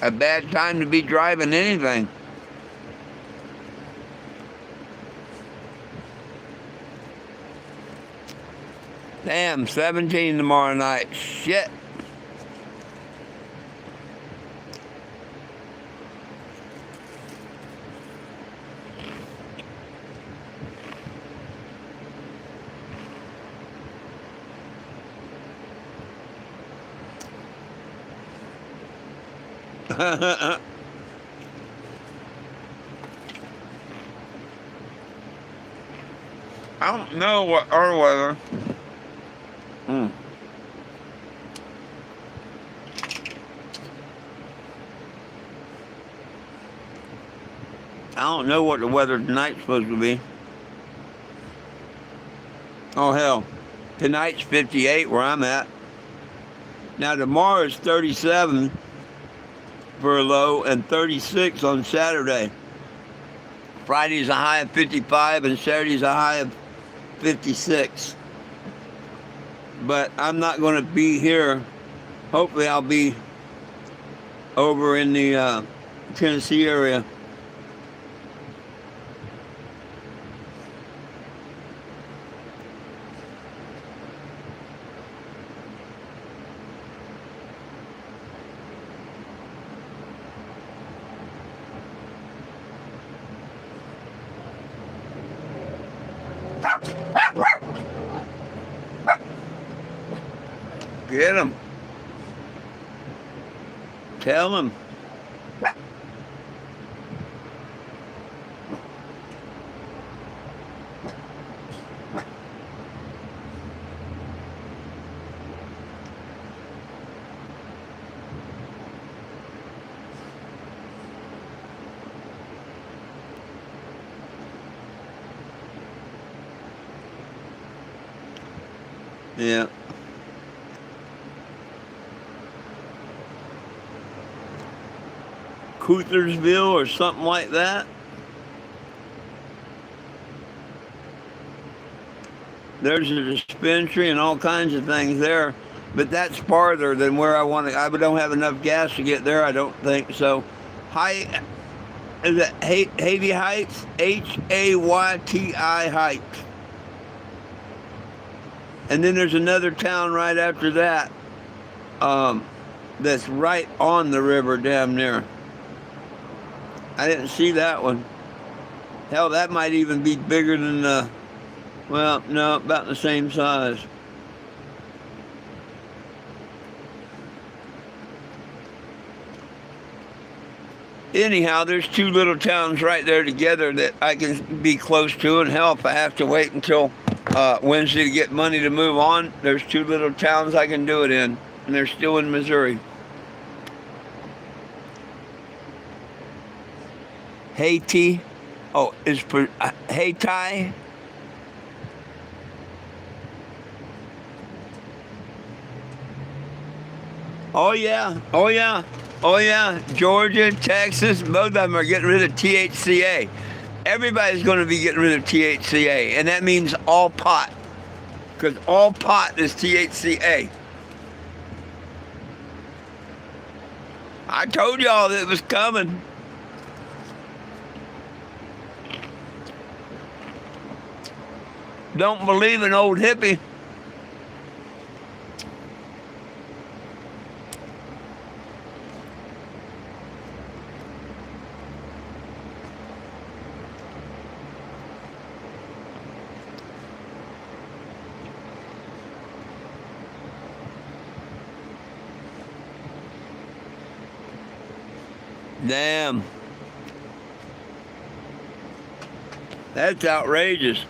A bad time to be driving anything. Damn, 17 tomorrow night. Shit. I don't know what our weather. I don't know what the weather tonight's supposed to be. Oh hell, tonight's 58 where I'm at. Now tomorrow's 37 for a low and 36 on Saturday. Friday's a high of 55 and Saturday's a high of 56. But I'm not going to be here. Hopefully I'll be over in the Tennessee area. Get him. Tell him. Yeah. Coothersville or something like that. There's a dispensary and all kinds of things there, but that's farther than where I want to. I don't have enough gas to get there, I don't think. So, is it Hayti Heights? Hayti Heights. And then there's another town right after that that's right on the river damn near. I didn't see that one. Hell, that might even be bigger than well, no, about the same size. Anyhow, there's two little towns right there together that I can be close to, and hell, if I have to wait until Wednesday to get money to move on, there's two little towns I can do it in, and they're still in Missouri. Hayti, Hayti. Oh yeah. Georgia, Texas, both of them are getting rid of THCA. Everybody's going to be getting rid of THCA, and that means all pot, because all pot is THCA. I told y'all that it was coming. Don't believe an old hippie. Damn. That's outrageous.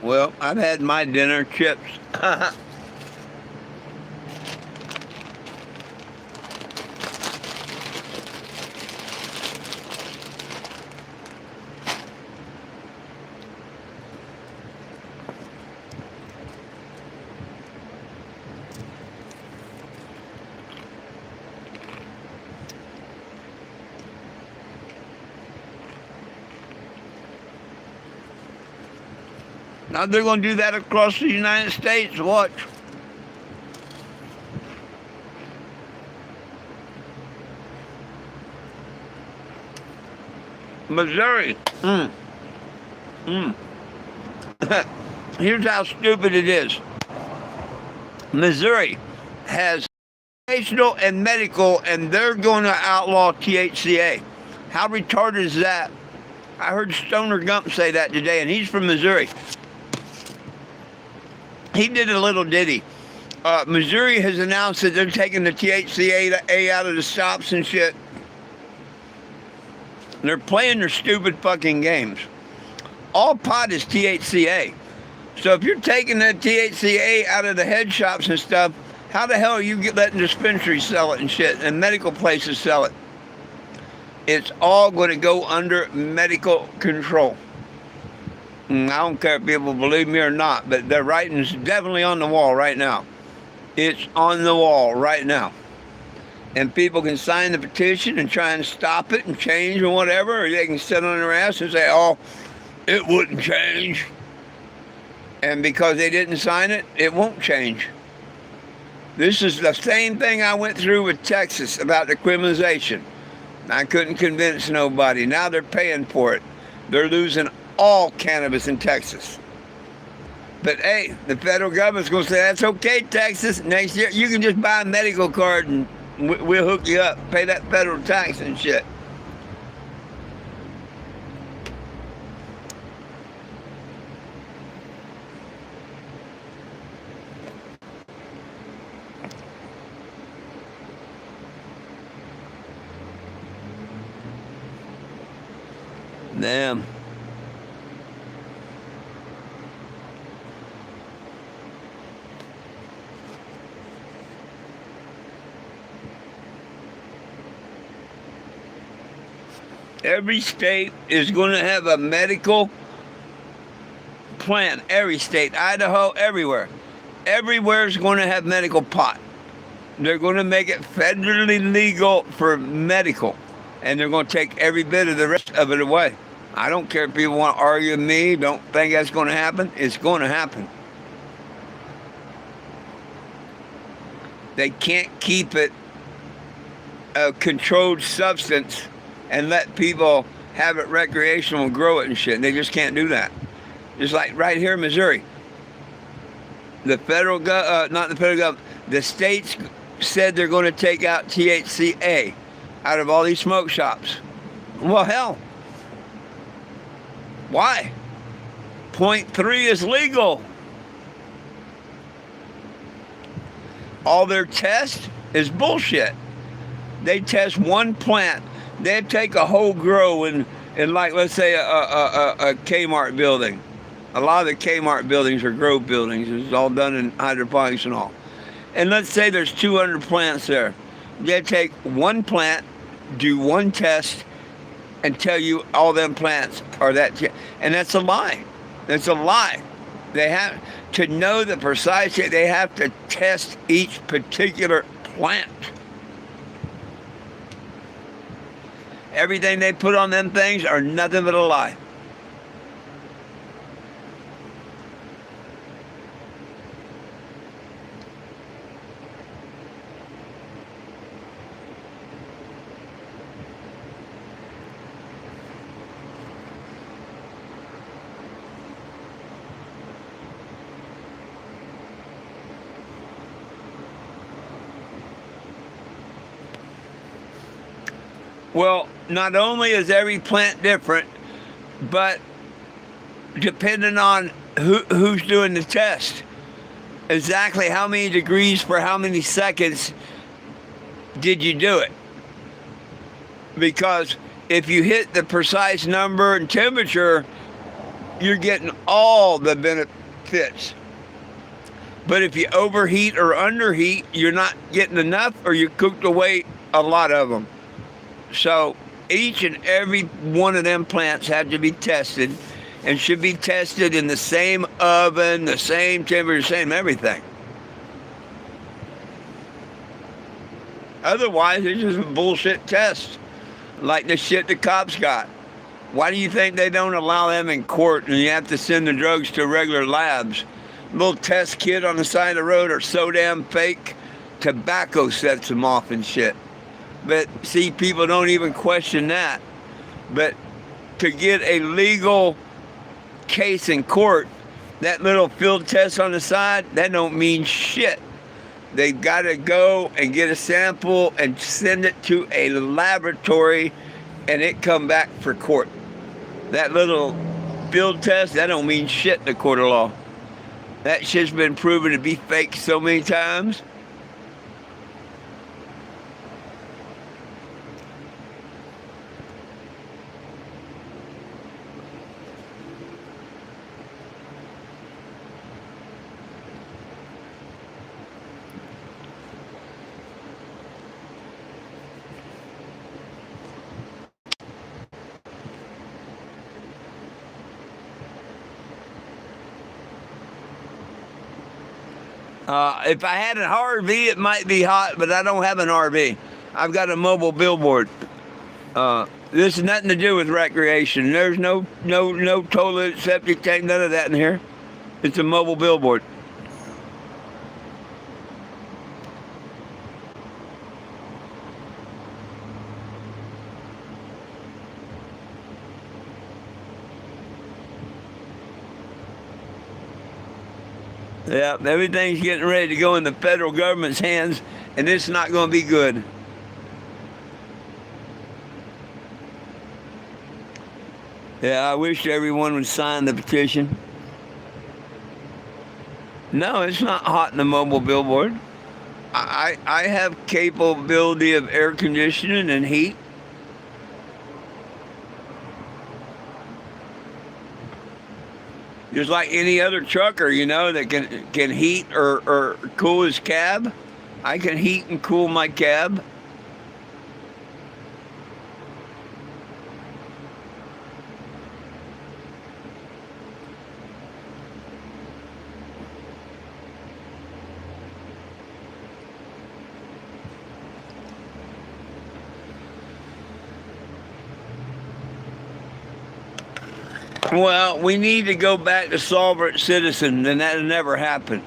Well, I've had my dinner, chips. Now they're going to do that across the United States. Watch. Missouri. Here's how stupid it is. Missouri has recreational and medical, and they're going to outlaw THCA. How retarded is that? I heard Stoner Gump say that today, and he's from Missouri. He did a little ditty. Missouri has announced that they're taking the THCA out of the shops and shit. They're playing their stupid fucking games. All pot is THCA. So if you're taking the THCA out of the head shops and stuff, how the hell are you letting dispensaries sell it and shit, and medical places sell it? It's all going to go under medical control. I don't care if people believe me or not, but the writing's definitely on the wall right now. It's on the wall right now. And people can sign the petition and try and stop it and change or whatever, or they can sit on their ass and say, oh, it wouldn't change. And because they didn't sign it, it won't change. This is the same thing I went through with Texas about the criminalization. I couldn't convince nobody. Now they're paying for it. They're losing all cannabis in Texas. But hey, the federal government's going to say, that's okay, Texas. Next year, you can just buy a medical card and we'll hook you up. Pay that federal tax and shit. Damn. Every state is going to have a medical plan. Every state, Idaho, everywhere. Everywhere is going to have medical pot. They're going to make it federally legal for medical. And they're going to take every bit of the rest of it away. I don't care if people want to argue with me, don't think that's going to happen. It's going to happen. They can't keep it a controlled substance and let people have it recreational and grow it and shit. They just can't do that. Just like right here in Missouri. The federal not the federal government, the states said they're going to take out THCA out of all these smoke shops. Well, hell. Why? 0.3 is legal. All their test is bullshit. They test one plant. They take a whole grow in like, let's say, a Kmart building. A lot of the Kmart buildings are grow buildings. It's all done in hydroponics and all. And let's say there's 200 plants there. They take one plant, do one test, and tell you all them plants are that. And that's a lie. That's a lie. They have to know the precise, they have to test each particular plant. Everything they put on them things are nothing but a lie. Well, not only is every plant different, but depending on who's doing the test, exactly how many degrees for how many seconds did you do it? Because if you hit the precise number and temperature, you're getting all the benefits. But if you overheat or underheat, you're not getting enough, or you cooked away a lot of them. So each and every one of them plants have to be tested, and should be tested in the same oven, the same temperature, same everything. Otherwise, it's just a bullshit test, like the shit the cops got. Why do you think they don't allow them in court and you have to send the drugs to regular labs? Little test kit on the side of the road are so damn fake. Tobacco sets them off and shit. But see, people don't even question that. But to get a legal case in court, that little field test on the side, that don't mean shit. They got to go and get a sample and send it to a laboratory and it come back for court. That little field test, that don't mean shit in the court of law. That shit's been proven to be fake so many times. If I had an RV, it might be hot, but I don't have an RV. I've got a mobile billboard. This has nothing to do with recreation. There's no toilet, septic tank, none of that in here. It's a mobile billboard. Yeah, everything's getting ready to go in the federal government's hands, and it's not going to be good. Yeah, I wish everyone would sign the petition. No, it's not hot in the mobile billboard. I have capability of air conditioning and heat. Just like any other trucker, you know, that can heat or cool his cab. I can heat and cool my cab. Well, we need to go back to sovereign citizen, and that'll never happen.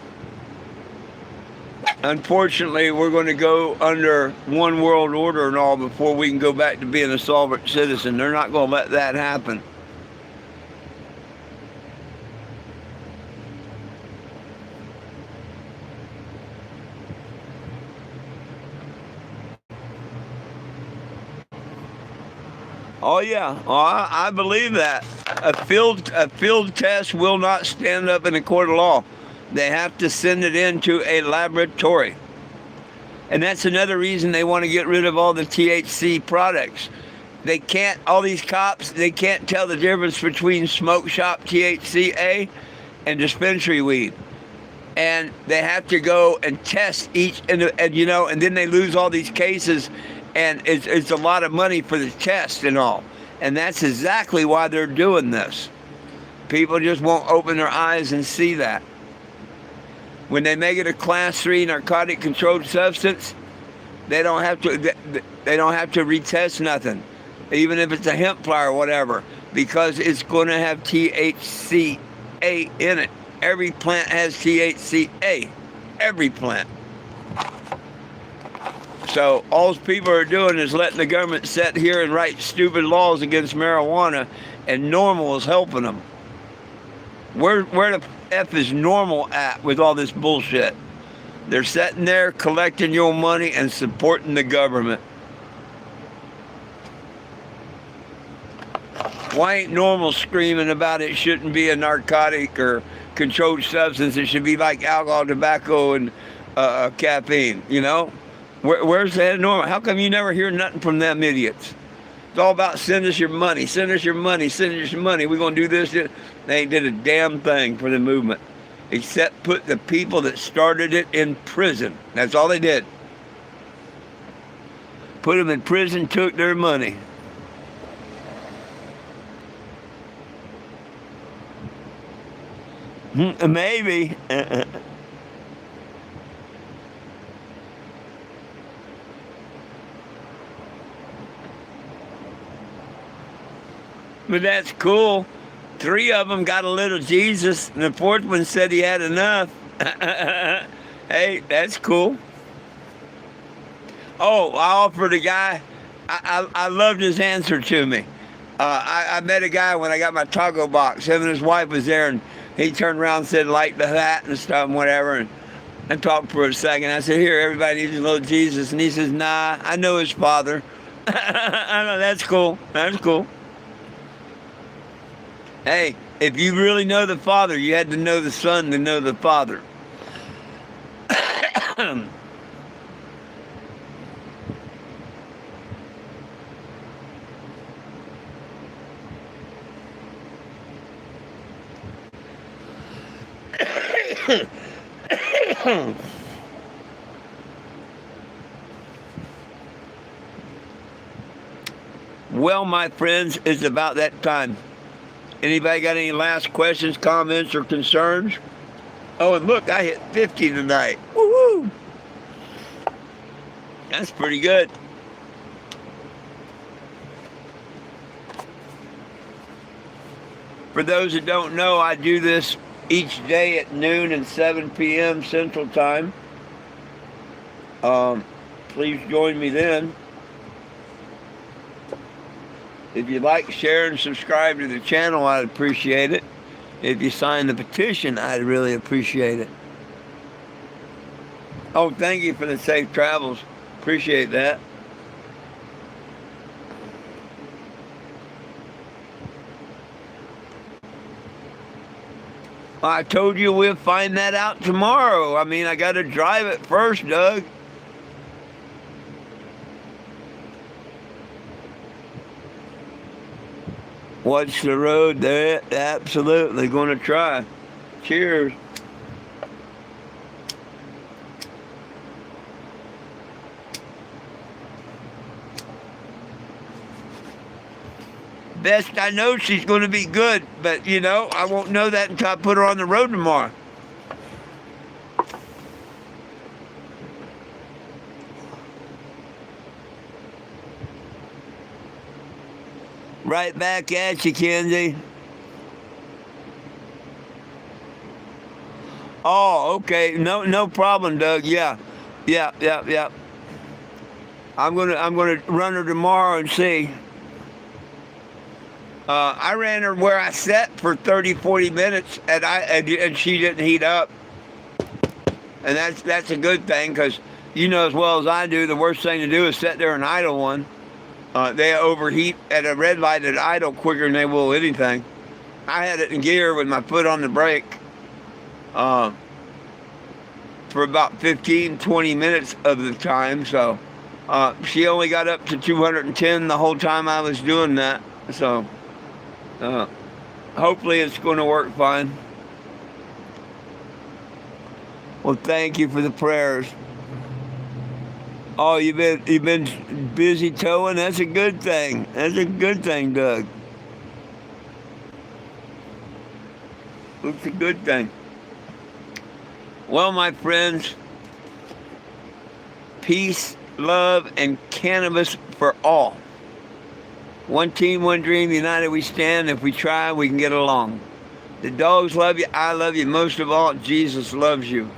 Unfortunately, we're going to go under one world order and all before we can go back to being a sovereign citizen. They're not going to let that happen. Oh yeah, I believe that. A field test will not stand up in a court of law. They have to send it into a laboratory. And that's another reason they want to get rid of all the THC products. They can't, all these cops, they can't tell the difference between smoke shop THCA and dispensary weed. And they have to go and test each, and you know, and then they lose all these cases, and it's a lot of money for the test and all. And that's exactly why they're doing this. People just won't open their eyes and see that. When they make it a class 3 narcotic controlled substance, they don't have to retest nothing, even if it's a hemp flower or whatever, because it's going to have THCA in it. Every plant has THCA. Every plant. So all people are doing is letting the government sit here and write stupid laws against marijuana, and normal is helping them. Where the F is normal at with all this bullshit? They're sitting there collecting your money and supporting the government. Why ain't normal screaming about it shouldn't be a narcotic or controlled substance? It should be like alcohol, tobacco, and caffeine, you know? Where's the head of normal? How come you never hear nothing from them idiots? It's all about send us your money, send us your money, send us your money. We're going to do this. They ain't did a damn thing for the movement, except put the people that started it in prison. That's all they did. Put them in prison, took their money. Maybe. But that's cool. 3 of them got a little Jesus, and the 4th one said he had enough. Hey, that's cool. Oh, I offered a guy, I loved his answer to me. I met a guy when I got my taco box. Him and his wife was there, and he turned around and said, light the hat and stuff and whatever. And talked for a second. I said, here, everybody needs a little Jesus. And he says, nah, I know his father. I know, that's cool. That's cool. Hey, if you really know the Father, you had to know the Son to know the Father. Well, my friends, it's about that time. Anybody got any last questions, comments, or concerns? Oh, and look, I hit 50 tonight. Woo-hoo! That's pretty good. For those that don't know, I do this each day at noon and 7 p.m. Central Time. Please join me then. If you like, share, and subscribe to the channel, I'd appreciate it. If you sign the petition, I'd really appreciate it. Oh, thank you for the safe travels. Appreciate that. I told you we'll find that out tomorrow. I mean, I got to drive it first, Doug. Watch the road there. Absolutely going to try. Cheers. Best I know she's going to be good, but you know, I won't know that until I put her on the road tomorrow. Right back at you, Kenzie. Oh, okay. No problem, Doug. Yeah. I'm gonna run her tomorrow and see. I ran her where I sat for 30-40 minutes, and she didn't heat up. And that's a good thing, because you know as well as I do, the worst thing to do is sit there and idle one. They overheat at a red light at idle quicker than they will anything. I had it in gear with my foot on the brake for about 15-20 minutes of the time. So she only got up to 210 the whole time I was doing that. So hopefully it's going to work fine. Well, thank you for the prayers. Oh, you've been busy towing? That's a good thing. That's a good thing, Doug. It's a good thing. Well, my friends, peace, love, and cannabis for all. One team, one dream, united we stand. If we try, we can get along. The dogs love you. I love you. Most of all, Jesus loves you.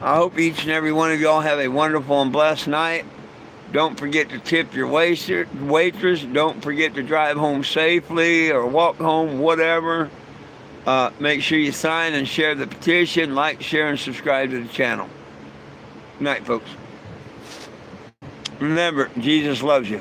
I hope each and every one of y'all have a wonderful and blessed night. Don't forget to tip your waitress. Don't forget to drive home safely or walk home, whatever. Make sure you sign and share the petition. Like, share, and subscribe to the channel. Good night, folks. Remember, Jesus loves you.